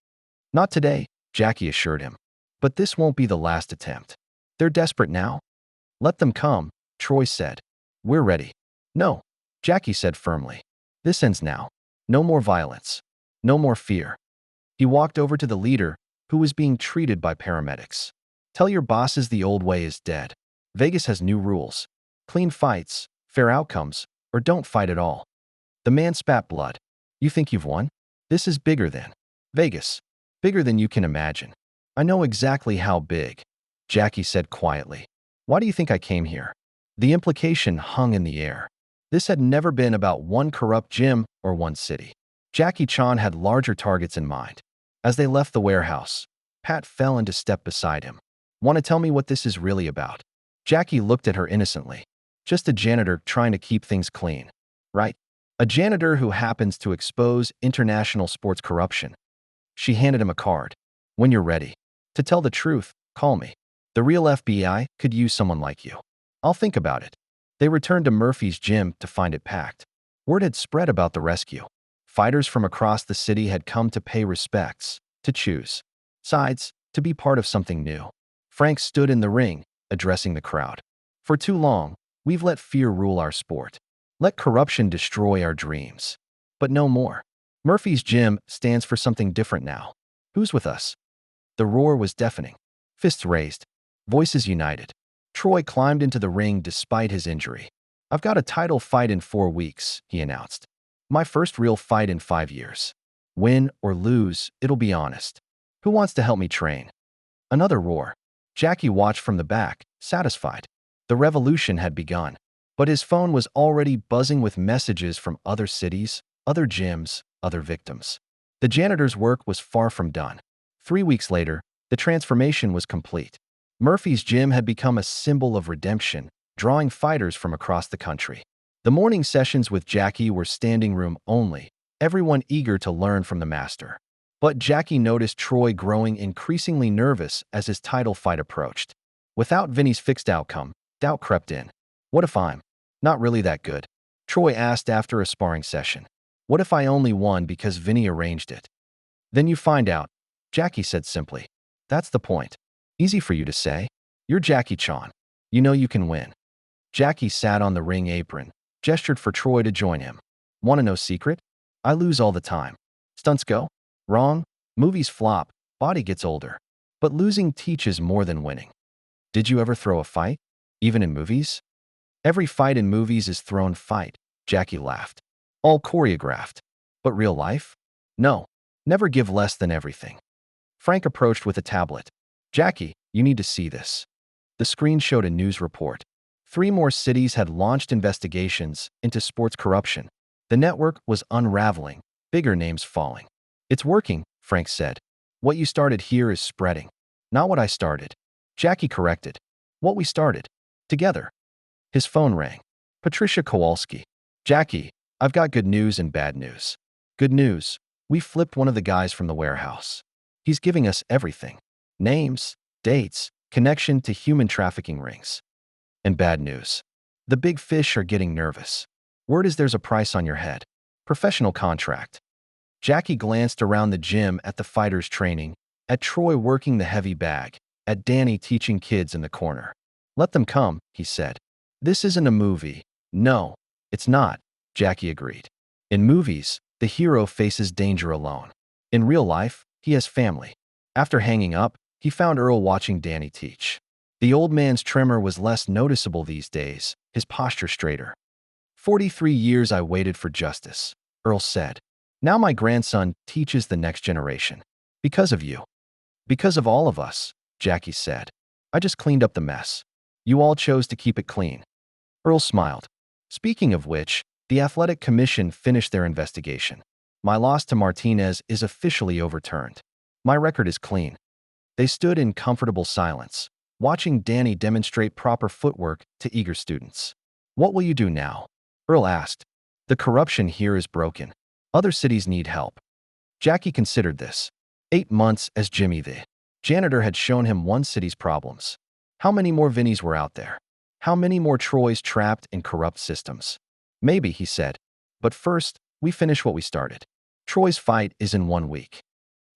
Not today, Jackie assured him. But this won't be the last attempt. They're desperate now. Let them come, Troy said. We're ready. No, Jackie said firmly. This ends now. No more violence. No more fear. He walked over to the leader, who was being treated by paramedics. Tell your bosses the old way is dead. Vegas has new rules. Clean fights, fair outcomes, or don't fight at all. The man spat blood. You think you've won? This is bigger than Vegas. Bigger than you can imagine. I know exactly how big, Jackie said quietly. Why do you think I came here? The implication hung in the air. This had never been about one corrupt gym or one city. Jackie Chan had larger targets in mind. As they left the warehouse, Pat fell into step beside him. Want to tell me what this is really about? Jackie looked at her innocently. Just a janitor trying to keep things clean. Right? A janitor who happens to expose international sports corruption. She handed him a card. When you're ready. To tell the truth, call me. The real FBI could use someone like you. I'll think about it. They returned to Murphy's gym to find it packed. Word had spread about the rescue. Fighters from across the city had come to pay respects, to choose sides, to be part of something new. Frank stood in the ring, addressing the crowd. For too long, we've let fear rule our sport. Let corruption destroy our dreams. But no more. Murphy's gym stands for something different now. Who's with us? The roar was deafening. Fists raised. Voices united. Troy climbed into the ring despite his injury. I've got a title fight in 4 weeks, he announced. My first real fight in 5 years. Win or lose, it'll be honest. Who wants to help me train? Another roar. Jackie watched from the back, satisfied. The revolution had begun. But his phone was already buzzing with messages from other cities, other gyms, other victims. The janitor's work was far from done. 3 weeks later, the transformation was complete. Murphy's gym had become a symbol of redemption, drawing fighters from across the country. The morning sessions with Jackie were standing room only, everyone eager to learn from the master. But Jackie noticed Troy growing increasingly nervous as his title fight approached. Without Vinny's fixed outcome, doubt crept in. What if I'm not really that good? Troy asked after a sparring session. What if I only won because Vinny arranged it? Then you find out, Jackie said simply. That's the point. Easy for you to say. You're Jackie Chan. You know you can win. Jackie sat on the ring apron, gestured for Troy to join him. Want to know secret? I lose all the time. Stunts go wrong, movies flop, body gets older. But losing teaches more than winning. Did you ever throw a fight? Even in movies? Every fight in movies is thrown fight, Jackie laughed. All choreographed. But real life? No. Never give less than everything. Frank approached with a tablet. Jackie, you need to see this. The screen showed a news report. 3 more cities had launched investigations into sports corruption. The network was unraveling, bigger names falling. It's working, Frank said. What you started here is spreading. Not what I started. Jackie corrected. What we started. Together. His phone rang. Patricia Kowalski. Jackie, I've got good news and bad news. Good news. We flipped one of the guys from the warehouse. He's giving us everything. Names, dates, connection to human trafficking rings. And bad news. The big fish are getting nervous. Word is there's a price on your head. Professional contract. Jackie glanced around the gym at the fighters training, at Troy working the heavy bag, at Danny teaching kids in the corner. Let them come, he said. This isn't a movie. No, it's not, Jackie agreed. In movies, the hero faces danger alone. In real life, he has family. After hanging up, he found Earl watching Danny teach. The old man's tremor was less noticeable these days, his posture straighter. 43 years I waited for justice, Earl said. Now my grandson teaches the next generation. Because of you. Because of all of us, Jackie said. I just cleaned up the mess. You all chose to keep it clean. Earl smiled. Speaking of which, the Athletic Commission finished their investigation. My loss to Martinez is officially overturned. My record is clean. They stood in comfortable silence, watching Danny demonstrate proper footwork to eager students. What will you do now? Earl asked. The corruption here is broken. Other cities need help. Jackie considered this. 8 months as Jimmy the janitor had shown him one city's problems. How many more Vinnies were out there? How many more Troys trapped in corrupt systems? Maybe, he said. But first, we finish what we started. Troy's fight is in 1 week.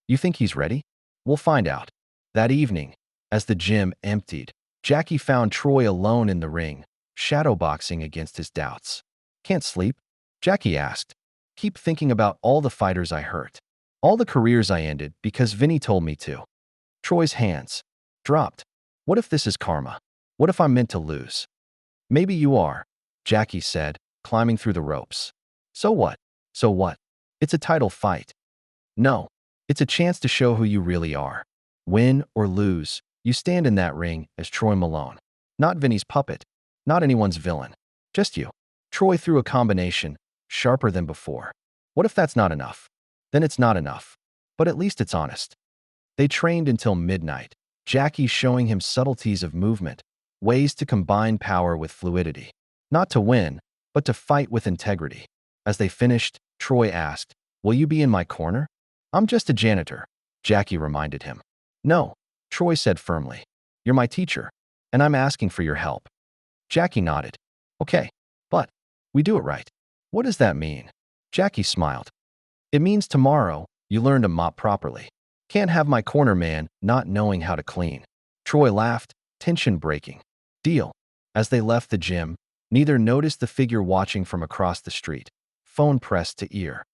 You think he's ready? We'll find out. That evening, as the gym emptied, Jackie found Troy alone in the ring, shadowboxing against his doubts. Can't sleep? Jackie asked. Keep thinking about all the fighters I hurt. All the careers I ended because Vinny told me to. Troy's hands dropped. What if this is karma? What if I'm meant to lose? Maybe you are, Jackie said, climbing through the ropes. So what? So what? It's a title fight. No, it's a chance to show who you really are. Win or lose, you stand in that ring as Troy Malone. Not Vinny's puppet, not anyone's villain. Just you. Troy threw a combination, sharper than before. What if that's not enough? Then it's not enough. But at least it's honest. They trained until midnight, Jackie showing him subtleties of movement, ways to combine power with fluidity. Not to win, but to fight with integrity. As they finished, Troy asked, Will you be in my corner? I'm just a janitor, Jackie reminded him. No, Troy said firmly. You're my teacher, and I'm asking for your help. Jackie nodded. Okay, but we do it right. What does that mean? Jackie smiled. It means tomorrow, you learn to mop properly. Can't have my corner man not knowing how to clean. Troy laughed, tension breaking. Deal. As they left the gym, neither noticed the figure watching from across the street. Phone pressed to ear.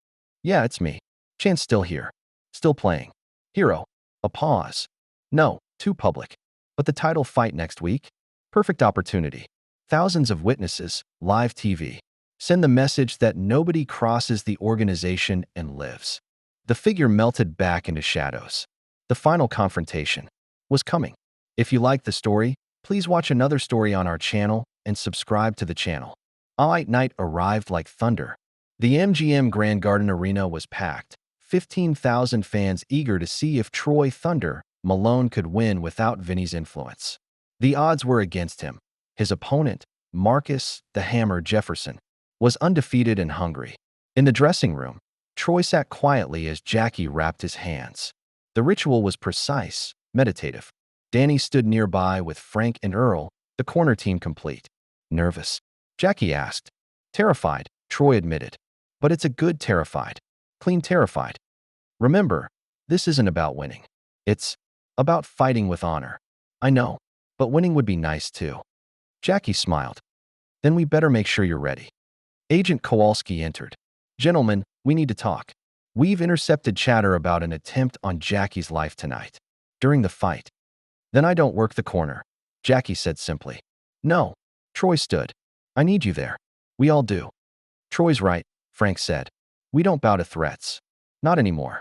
Yeah, it's me. Chan's still here. Still playing. Hero. A pause. No, too public. But the title fight next week? Perfect opportunity. Thousands of witnesses, live TV. Send the message that nobody crosses the organization and lives. The figure melted back into shadows. The final confrontation was coming. If you liked the story, please watch another story on our channel and subscribe to the channel. All Night arrived like thunder. The MGM Grand Garden Arena was packed, 15,000 fans eager to see if Troy Thunder Malone could win without Vinny's influence. The odds were against him. His opponent, Marcus the Hammer Jefferson, was undefeated and hungry. In the dressing room, Troy sat quietly as Jackie wrapped his hands. The ritual was precise, meditative. Danny stood nearby with Frank and Earl, the corner team complete. Nervous? Jackie asked. Terrified, Troy admitted. But it's a good terrified. Clean terrified. Remember, this isn't about winning. It's about fighting with honor. I know, but winning would be nice too. Jackie smiled. Then we better make sure you're ready. Agent Kowalski entered. Gentlemen, we need to talk. We've intercepted chatter about an attempt on Jackie's life tonight. During the fight. Then I don't work the corner, Jackie said simply. No. Troy stood. I need you there. We all do. Troy's right, Frank said. We don't bow to threats. Not anymore.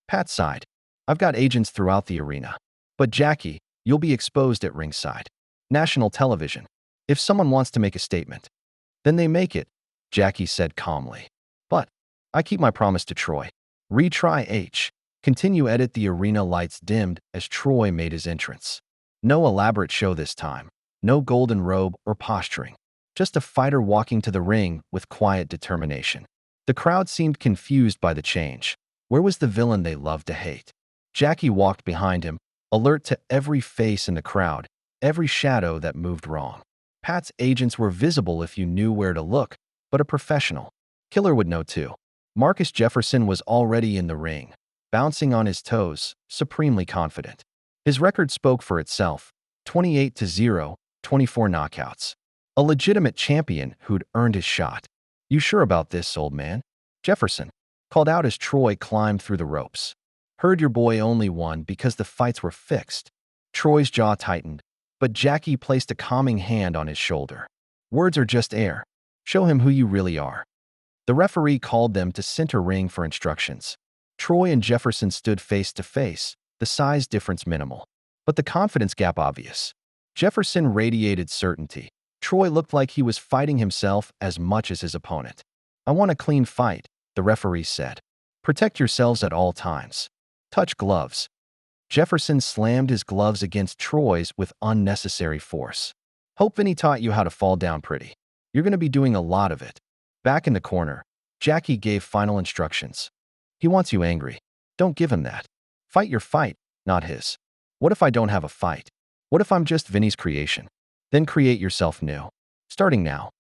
Pat sighed. I've got agents throughout the arena. But Jackie, you'll be exposed at ringside. National television. If someone wants to make a statement, then they make it, Jackie said calmly. But I keep my promise to Troy. Retry H. Continue edit. The arena lights dimmed as Troy made his entrance. No elaborate show this time. No golden robe or posturing. Just a fighter walking to the ring with quiet determination. The crowd seemed confused by the change. Where was the villain they loved to hate? Jackie walked behind him, alert to every face in the crowd, every shadow that moved wrong. Pat's agents were visible if you knew where to look, but a professional killer would know too. Marcus Jefferson was already in the ring, bouncing on his toes, supremely confident. His record spoke for itself, 28-0, 24 knockouts. A legitimate champion who'd earned his shot. You sure about this, old man? Jefferson called out as Troy climbed through the ropes. Heard your boy only won because the fights were fixed. Troy's jaw tightened, but Jackie placed a calming hand on his shoulder. Words are just air. Show him who you really are. The referee called them to center ring for instructions. Troy and Jefferson stood face to face, the size difference minimal, but the confidence gap obvious. Jefferson radiated certainty. Troy looked like he was fighting himself as much as his opponent. I want a clean fight, the referee said. Protect yourselves at all times. Touch gloves. Jefferson slammed his gloves against Troy's with unnecessary force. Hope Vinny taught you how to fall down pretty. You're going to be doing a lot of it. Back in the corner, Jackie gave final instructions. He wants you angry. Don't give him that. Fight your fight, not his. What if I don't have a fight? What if I'm just Vinny's creation? Then create yourself new. Starting now.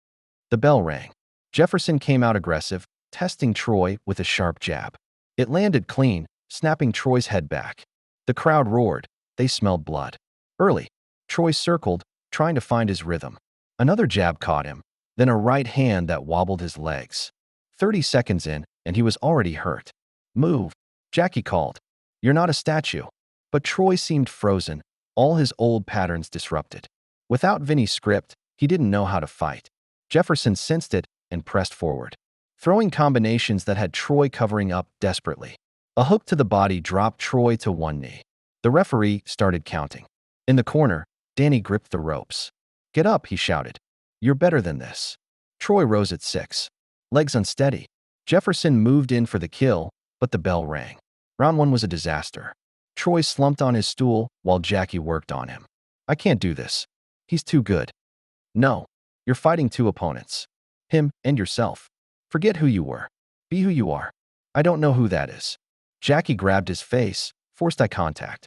The bell rang. Jefferson came out aggressive, testing Troy with a sharp jab. It landed clean, snapping Troy's head back. The crowd roared. They smelled blood. Early, Troy circled, trying to find his rhythm. Another jab caught him, then a right hand that wobbled his legs. 30 seconds in, and he was already hurt. Move, Jackie called. You're not a statue. But Troy seemed frozen, all his old patterns disrupted. Without Vinny's script, he didn't know how to fight. Jefferson sensed it and pressed forward, throwing combinations that had Troy covering up desperately. A hook to the body dropped Troy to one knee. The referee started counting. In the corner, Danny gripped the ropes. Get up, he shouted. You're better than this. Troy rose at 6. Legs unsteady. Jefferson moved in for the kill, but the bell rang. Round 1 was a disaster. Troy slumped on his stool while Jackie worked on him. I can't do this. He's too good. No, you're fighting two opponents. Him and yourself. Forget who you were. Be who you are. I don't know who that is. Jackie grabbed his face, forced eye contact.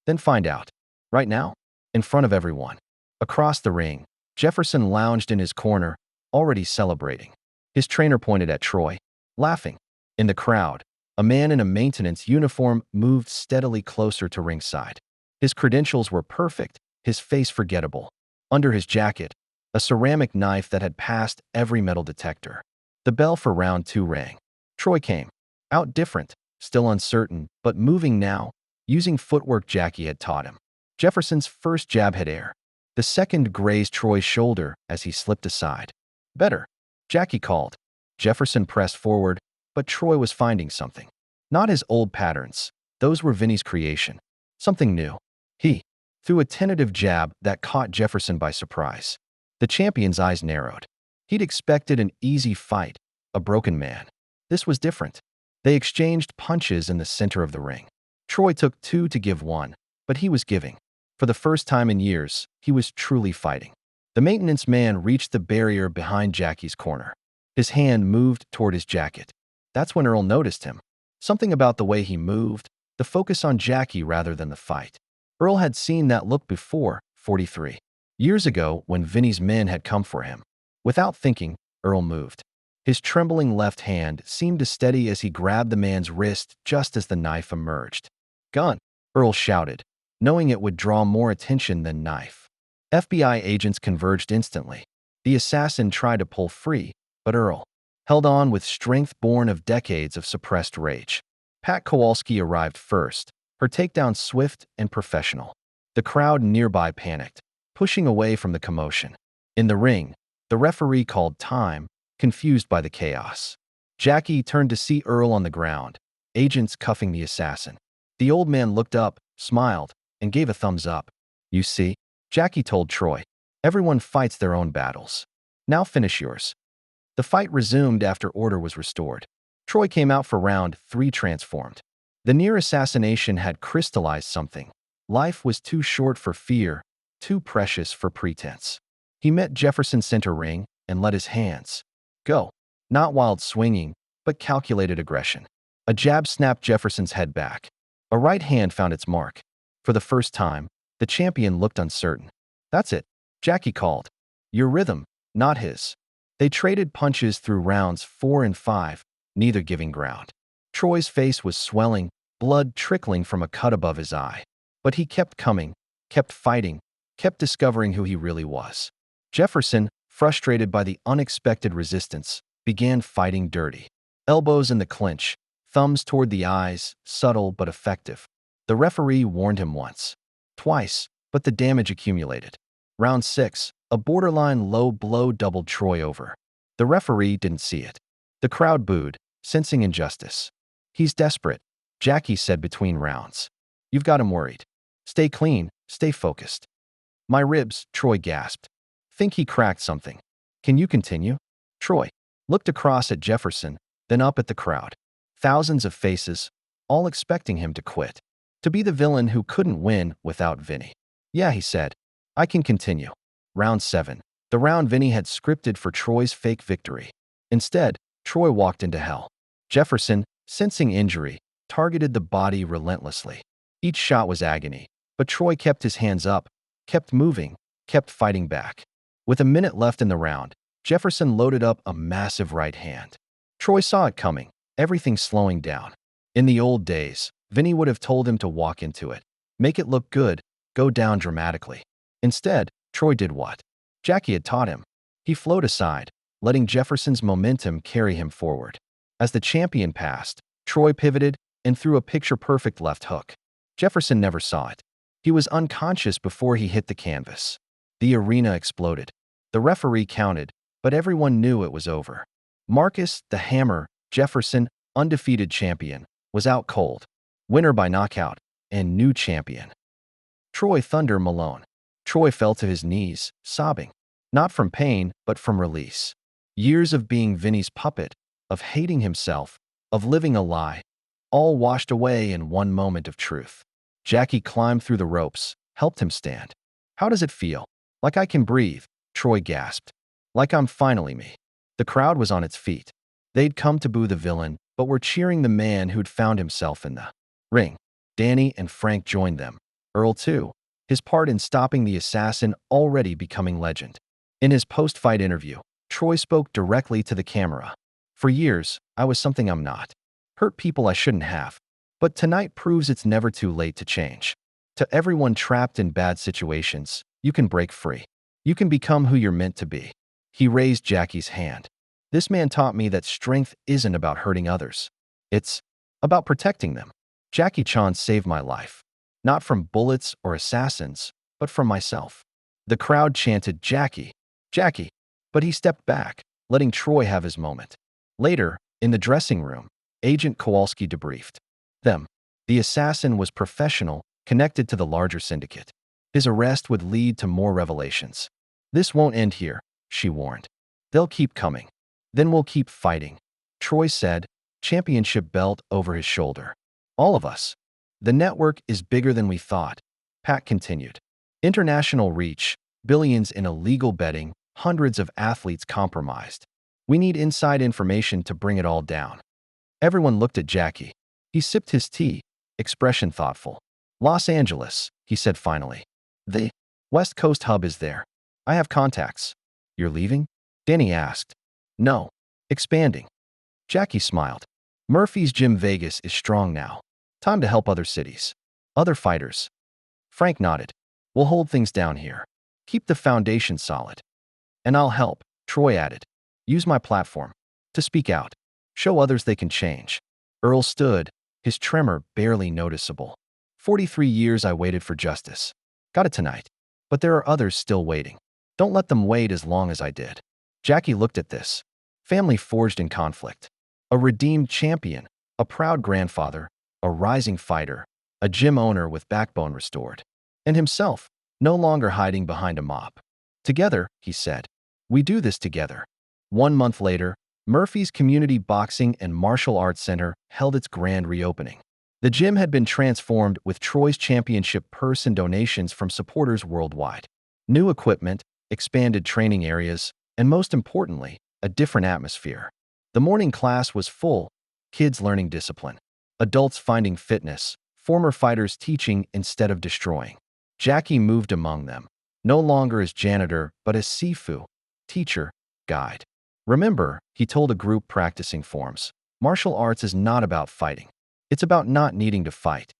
Then find out. Right now? In front of everyone. Across the ring, Jefferson lounged in his corner, already celebrating. His trainer pointed at Troy, laughing. In the crowd, a man in a maintenance uniform moved steadily closer to ringside. His credentials were perfect, his face forgettable. Under his jacket, a ceramic knife that had passed every metal detector. The bell for round 2 rang. Troy came. Out different, still uncertain, but moving now, using footwork Jackie had taught him. Jefferson's first jab hit air. The second grazed Troy's shoulder as he slipped aside. Better, Jackie called. Jefferson pressed forward, but Troy was finding something. Not his old patterns. Those were Vinny's creation. Something new. He threw a tentative jab that caught Jefferson by surprise. The champion's eyes narrowed. He'd expected an easy fight, a broken man. This was different. They exchanged punches in the center of the ring. Troy took two to give one, but he was giving. For the first time in years, he was truly fighting. The maintenance man reached the barrier behind Jackie's corner. His hand moved toward his jacket. That's when Earl noticed him. Something about the way he moved, the focus on Jackie rather than the fight. Earl had seen that look before, 43 years ago, when Vinny's men had come for him. Without thinking, Earl moved. His trembling left hand seemed to steady as he grabbed the man's wrist just as the knife emerged. "Gun!" Earl shouted, knowing it would draw more attention than knife. FBI agents converged instantly. The assassin tried to pull free, but Earl held on with strength born of decades of suppressed rage. Pat Kowalski arrived first, her takedown swift and professional. The crowd nearby panicked, pushing away from the commotion. In the ring, the referee called time, confused by the chaos. Jackie turned to see Earl on the ground, agents cuffing the assassin. The old man looked up, smiled, and gave a thumbs up. "You see," Jackie told Troy, "everyone fights their own battles. Now finish yours." The fight resumed after order was restored. Troy came out for round 3 transformed. The near assassination had crystallized something. Life was too short for fear, too precious for pretense. He met Jefferson center ring and let his hands go. Not wild swinging, but calculated aggression. A jab snapped Jefferson's head back. A right hand found its mark. For the first time, the champion looked uncertain. "That's it," Jackie called. "Your rhythm, not his." They traded punches through rounds 4 and 5, neither giving ground. Troy's face was swelling, blood trickling from a cut above his eye. But he kept coming, kept fighting, kept discovering who he really was. Jefferson, frustrated by the unexpected resistance, began fighting dirty. Elbows in the clinch, thumbs toward the eyes, subtle but effective. The referee warned him once, twice, but the damage accumulated. Round 6, a borderline low blow doubled Troy over. The referee didn't see it. The crowd booed, sensing injustice. "He's desperate," Jackie said between rounds. "You've got him worried. Stay clean, stay focused." "My ribs," Troy gasped. "Think he cracked something. Can you continue?" Troy looked across at Jefferson, then up at the crowd. Thousands of faces, all expecting him to quit. To be the villain who couldn't win without Vinny. "Yeah," he said. "I can continue." Round 7. The round Vinny had scripted for Troy's fake victory. Instead, Troy walked into hell. Jefferson, sensing injury, targeted the body relentlessly. Each shot was agony, but Troy kept his hands up, kept moving, kept fighting back. With a minute left in the round, Jefferson loaded up a massive right hand. Troy saw it coming, everything slowing down. In the old days, Vinny would have told him to walk into it. Make it look good, go down dramatically. Instead, Troy did what Jackie had taught him. He flowed aside, letting Jefferson's momentum carry him forward. As the champion passed, Troy pivoted and threw a picture-perfect left hook. Jefferson never saw it. He was unconscious before he hit the canvas. The arena exploded. The referee counted, but everyone knew it was over. Marcus, the Hammer, Jefferson, undefeated champion, was out cold. Winner by knockout, and new champion. Troy Thunder Malone. Troy fell to his knees, sobbing. Not from pain, but from release. Years of being Vinny's puppet, of hating himself, of living a lie, all washed away in one moment of truth. Jackie climbed through the ropes, helped him stand. "How does it feel?" "Like I can breathe," Troy gasped. "Like I'm finally me." The crowd was on its feet. They'd come to boo the villain, but were cheering the man who'd found himself in the ring. Danny and Frank joined them. Earl, too, his part in stopping the assassin already becoming legend. In his post-fight interview, Troy spoke directly to the camera. "For years, I was something I'm not. Hurt people I shouldn't have. But tonight proves it's never too late to change. To everyone trapped in bad situations, you can break free. You can become who you're meant to be." He raised Jackie's hand. "This man taught me that strength isn't about hurting others. It's about protecting them. Jackie Chan saved my life. Not from bullets or assassins, but from myself." The crowd chanted, "Jackie, Jackie," but he stepped back, letting Troy have his moment. Later, in the dressing room, Agent Kowalski debriefed them. The assassin was professional, connected to the larger syndicate. His arrest would lead to more revelations. "This won't end here," she warned. "They'll keep coming. Then we'll keep fighting." Troy said, championship belt over his shoulder. All of us. The network is bigger than we thought, Pat continued. International reach, billions in illegal betting, hundreds of athletes compromised. We need inside information to bring it all down. Everyone looked at Jackie. He sipped his tea, expression thoughtful. Los Angeles, he said finally. The West Coast hub is there. I have contacts. You're leaving? Danny asked. No. Expanding. Jackie smiled. Murphy's Gym Vegas is strong now. Time to help other cities. Other fighters. Frank nodded. We'll hold things down here. Keep the foundation solid. And I'll help, Troy added. Use my platform to speak out. Show others they can change. Earl stood, his tremor barely noticeable. 43 years I waited for justice. Got it tonight. But there are others still waiting. Don't let them wait as long as I did. Jackie looked at this. Family forged in conflict. A redeemed champion, a proud grandfather, a rising fighter, a gym owner with backbone restored. And himself, no longer hiding behind a mop. Together, he said. We do this together. 1 month later, Murphy's Community Boxing and Martial Arts Center held its grand reopening. The gym had been transformed with Troy's championship purse and donations from supporters worldwide. New equipment, expanded training areas, and most importantly, a different atmosphere. The morning class was full, kids learning discipline, adults finding fitness, former fighters teaching instead of destroying. Jackie moved among them, no longer as janitor, but as Sifu, teacher, guide. Remember, he told a group practicing forms, martial arts is not about fighting. It's about not needing to fight.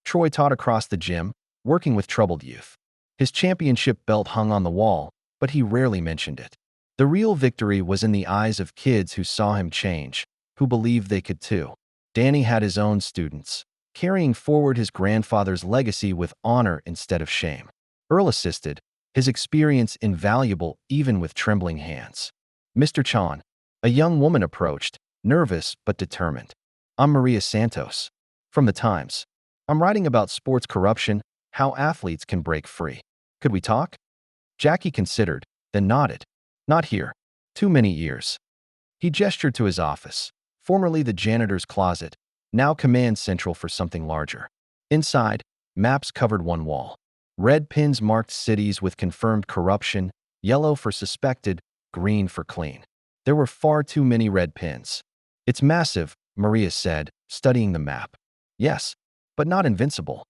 Troy taught across the gym, working with troubled youth. His championship belt hung on the wall, but he rarely mentioned it. The real victory was in the eyes of kids who saw him change, who believed they could too. Danny had his own students, carrying forward his grandfather's legacy with honor instead of shame. Earl assisted, his experience invaluable even with trembling hands. Mr. Chan, a young woman approached, nervous but determined. I'm Maria Santos. From the Times. I'm writing about sports corruption, how athletes can break free. Could we talk? Jackie considered, then nodded. Not here. Too many years. He gestured to his office, formerly the janitor's closet, now command central for something larger. Inside, maps covered one wall. Red pins marked cities with confirmed corruption, yellow for suspected, green for clean. There were far too many red pins. It's massive, Maria said, studying the map. Yes, but not invincible.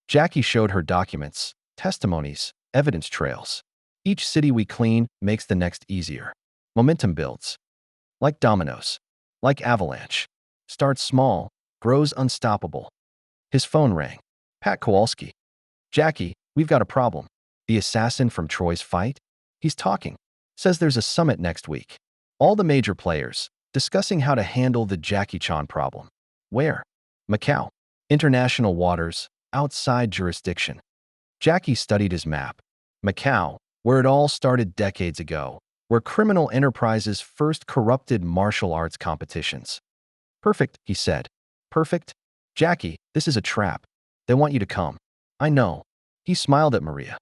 Jackie showed her documents, testimonies, evidence trails. Each city we clean makes the next easier. Momentum builds. Like dominoes. Like avalanche. Starts small, grows unstoppable. His phone rang. Pat Kowalski. Jackie, we've got a problem. The assassin from Troy's fight? He's talking. Says there's a summit next week. All the major players, discussing how to handle the Jackie Chan problem. Where? Macau. International waters, outside jurisdiction. Jackie studied his map. Macau, where it all started decades ago, where criminal enterprises first corrupted martial arts competitions. Perfect, he said. Perfect? Jackie, this is a trap. They want you to come. I know. He smiled at Maria.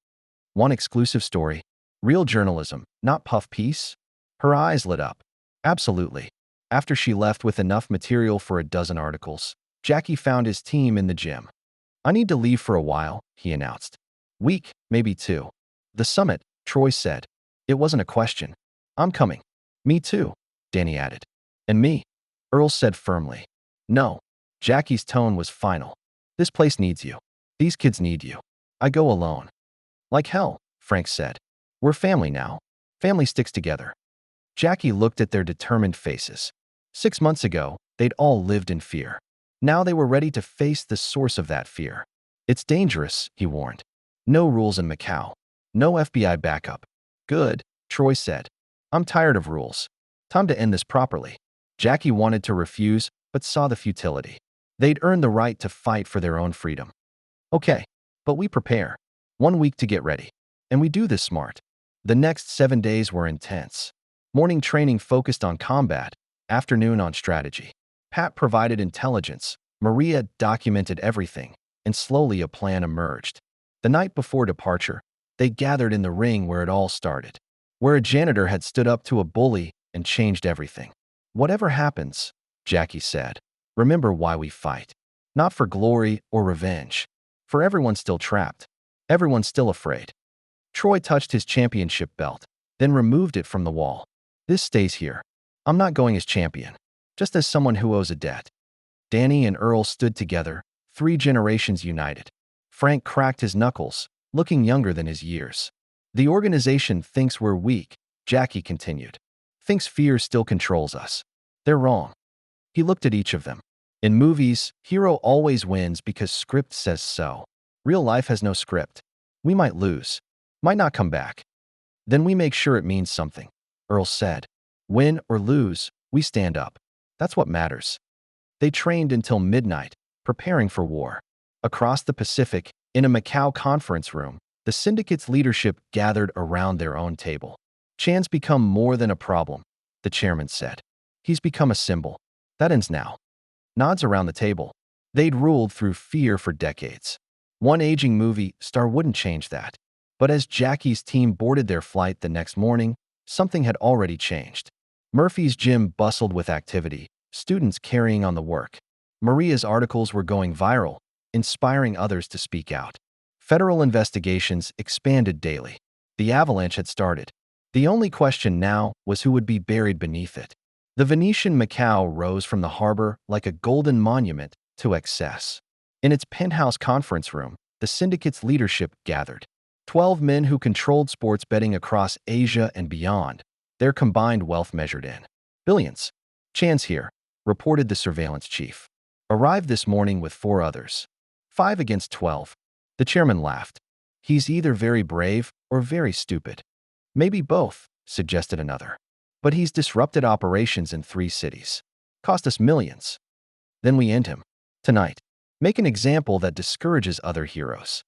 One exclusive story. Real journalism, not puff piece? Her eyes lit up. Absolutely. After she left with enough material for a dozen articles, Jackie found his team in the gym. I need to leave for a while, he announced. Week, maybe 2. The summit, Troy said. It wasn't a question. I'm coming. Me too, Danny added. And me, Earl said firmly. No. Jackie's tone was final. This place needs you. These kids need you. I go alone. Like hell, Frank said. We're family now. Family sticks together. Jackie looked at their determined faces. 6 months ago, they'd all lived in fear. Now they were ready to face the source of that fear. It's dangerous, he warned. No rules in Macau. No FBI backup. Good, Troy said. I'm tired of rules. Time to end this properly. Jackie wanted to refuse, but saw the futility. They'd earned the right to fight for their own freedom. Okay, but we prepare. 1 week to get ready. And we do this smart. The next 7 days were intense. Morning training focused on combat, afternoon on strategy. Pat provided intelligence, Maria documented everything, and slowly a plan emerged. The night before departure, they gathered in the ring where it all started, where a janitor had stood up to a bully and changed everything. Whatever happens, Jackie said. Remember why we fight. Not for glory or revenge. For everyone still trapped. Everyone still afraid. Troy touched his championship belt, then removed it from the wall. This stays here. I'm not going as champion, just as someone who owes a debt. Danny and Earl stood together, 3 generations united. Frank cracked his knuckles, looking younger than his years. The organization thinks we're weak, Jackie continued. Thinks fear still controls us. They're wrong. He looked at each of them. In movies, hero always wins because script says so. Real life has no script. We might lose. Might not come back. Then we make sure it means something, Earl said. Win or lose, we stand up. That's what matters. They trained until midnight, preparing for war. Across the Pacific, in a Macau conference room, the syndicate's leadership gathered around their own table. Chan's become more than a problem, the chairman said. He's become a symbol. That ends now. Nods around the table. They'd ruled through fear for decades. One aging movie star wouldn't change that. But as Jackie's team boarded their flight the next morning, something had already changed. Murphy's gym bustled with activity, students carrying on the work. Maria's articles were going viral, inspiring others to speak out. Federal investigations expanded daily. The avalanche had started. The only question now was who would be buried beneath it. The Venetian Macau rose from the harbor like a golden monument to excess. In its penthouse conference room, the syndicate's leadership gathered. 12 men who controlled sports betting across Asia and beyond, their combined wealth measured in billions. Chan's here, reported the surveillance chief. Arrived this morning with 4 others. 5 against 12. The chairman laughed. He's either very brave or very stupid. Maybe both, suggested another. But he's disrupted operations in 3 cities. Cost us millions. Then we end him. Tonight. Make an example that discourages other heroes.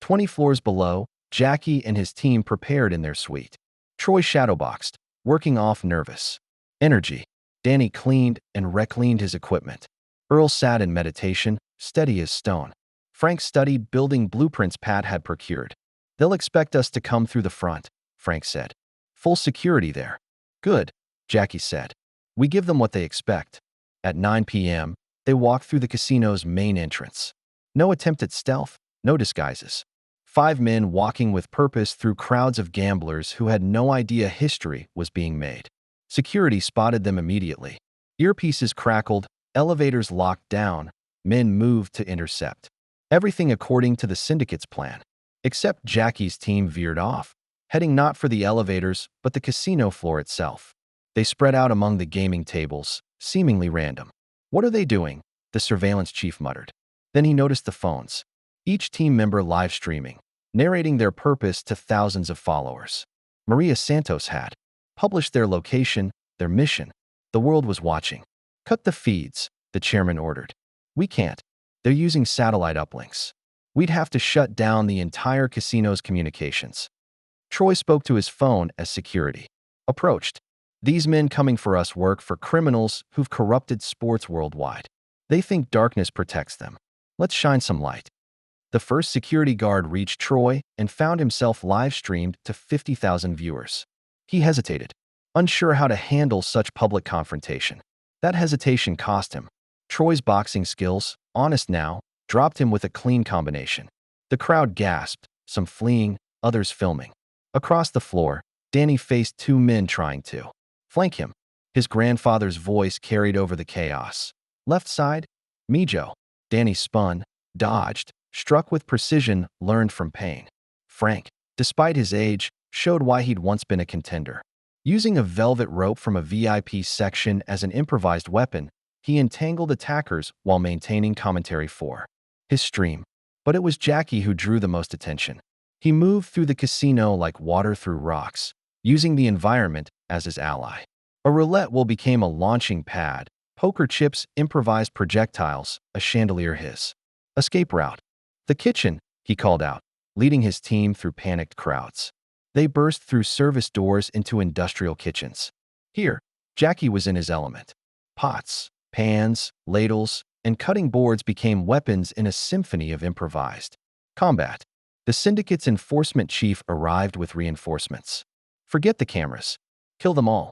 20 floors below, Jackie and his team prepared in their suite. Troy shadowboxed, working off nervous energy. Danny cleaned and recleaned his equipment. Earl sat in meditation, steady as stone. Frank studied building blueprints Pat had procured. They'll expect us to come through the front, Frank said. Full security there. Good, Jackie said. We give them what they expect. At 9 p.m., they walked through the casino's main entrance. No attempt at stealth, no disguises. 5 men walking with purpose through crowds of gamblers who had no idea history was being made. Security spotted them immediately. Earpieces crackled, elevators locked down, men moved to intercept. Everything according to the syndicate's plan. Except Jackie's team veered off, heading not for the elevators but the casino floor itself. They spread out among the gaming tables, seemingly random. What are they doing? The surveillance chief muttered. Then he noticed the phones. Each team member live streaming, narrating their purpose to thousands of followers. Maria Santos had published their location, their mission. The world was watching. Cut the feeds, the chairman ordered. We can't. They're using satellite uplinks. We'd have to shut down the entire casino's communications. Troy spoke to his phone as security approached. These men coming for us work for criminals who've corrupted sports worldwide. They think darkness protects them. Let's shine some light. The first security guard reached Troy and found himself live-streamed to 50,000 viewers. He hesitated, unsure how to handle such public confrontation. That hesitation cost him. Troy's boxing skills, honest now, dropped him with a clean combination. The crowd gasped, some fleeing, others filming. Across the floor, Danny faced 2 men trying to flank him. His grandfather's voice carried over the chaos. Left side, Mijo. Danny spun, dodged, struck with precision, learned from pain. Frank, despite his age, showed why he'd once been a contender. Using a velvet rope from a VIP section as an improvised weapon, he entangled attackers while maintaining commentary for his stream. But it was Jackie who drew the most attention. He moved through the casino like water through rocks, using the environment as his ally. A roulette wheel became a launching pad, poker chips improvised projectiles, a chandelier his escape route. The kitchen, he called out, leading his team through panicked crowds. They burst through service doors into industrial kitchens. Here, Jackie was in his element. Pots, pans, ladles, and cutting boards became weapons in a symphony of improvised combat. The syndicate's enforcement chief arrived with reinforcements. Forget the cameras. Kill them all.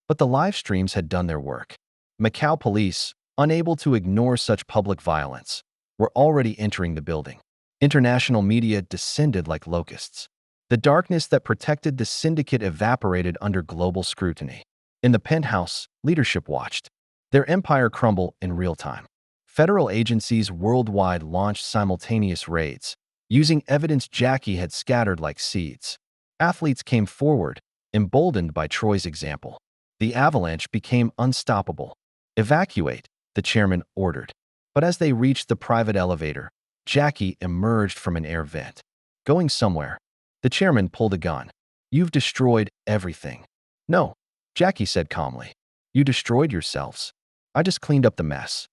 But the live streams had done their work. Macau police, unable to ignore such public violence, were already entering the building. International media descended like locusts. The darkness that protected the syndicate evaporated under global scrutiny. In the penthouse, leadership watched their empire crumble in real time. Federal agencies worldwide launched simultaneous raids, using evidence Jackie had scattered like seeds. Athletes came forward, emboldened by Troy's example. The avalanche became unstoppable. "Evacuate," the chairman ordered. But as they reached the private elevator, Jackie emerged from an air vent. "Going somewhere." The chairman pulled a gun. "You've destroyed everything." "No," Jackie said calmly. "You destroyed yourselves. I just cleaned up the mess."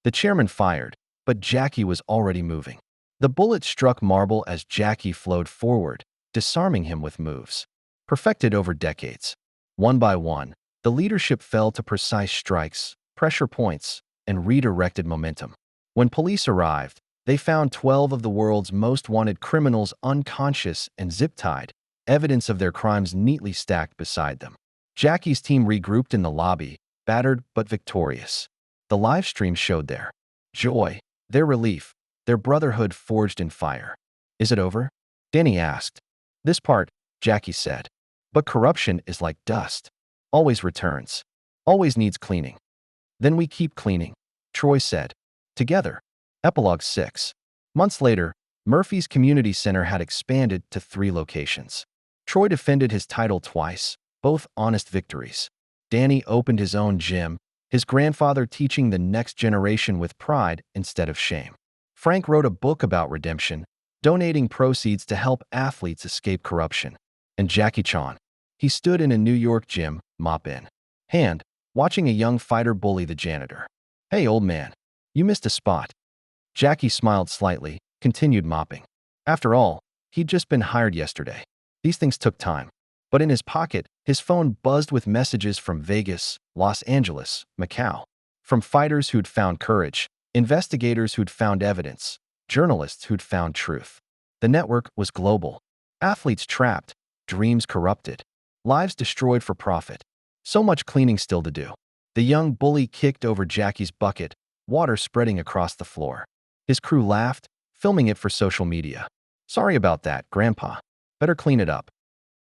The chairman fired, but Jackie was already moving. The bullet struck marble as Jackie flowed forward, disarming him with moves perfected over decades. One by one, the leadership fell to precise strikes, pressure points, and redirected momentum. When police arrived, they found 12 of the world's most wanted criminals unconscious and zip-tied, evidence of their crimes neatly stacked beside them. Jackie's team regrouped in the lobby, battered but victorious. The live stream showed their joy, their relief, their brotherhood forged in fire. "Is it over?" Danny asked. "This part," Jackie said. "But corruption is like dust. Always returns. Always needs cleaning." "Then we keep cleaning," Troy said. Together. Epilogue 6. Months later, Murphy's Community Center had expanded to 3 locations. Troy defended his title twice, both honest victories. Danny opened his own gym, his grandfather teaching the next generation with pride instead of shame. Frank wrote a book about redemption, donating proceeds to help athletes escape corruption. And Jackie Chan, he stood in a New York gym, mop in hand, watching a young fighter bully the janitor. "Hey, old man, you missed a spot." Jackie smiled slightly, continued mopping. After all, he'd just been hired yesterday. These things took time. But in his pocket, his phone buzzed with messages from Vegas, Los Angeles, Macau. From fighters who'd found courage, investigators who'd found evidence, journalists who'd found truth. The network was global. Athletes trapped, dreams corrupted, lives destroyed for profit. So much cleaning still to do. The young bully kicked over Jackie's bucket, water spreading across the floor. His crew laughed, filming it for social media. "Sorry about that, Grandpa. Better clean it up."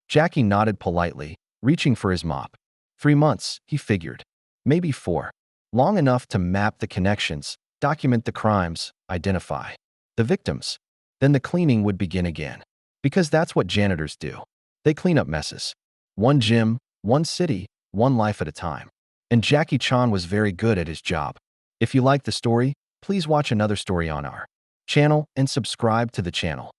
Jackie nodded politely, reaching for his mop. 3 months, he figured. Maybe 4. Long enough to map the connections, document the crimes, identify the victims. Then the cleaning would begin again. Because that's what janitors do. They clean up messes. One gym, one city, one life at a time. And Jackie Chan was very good at his job. If you like the story, please watch another story on our channel and subscribe to the channel.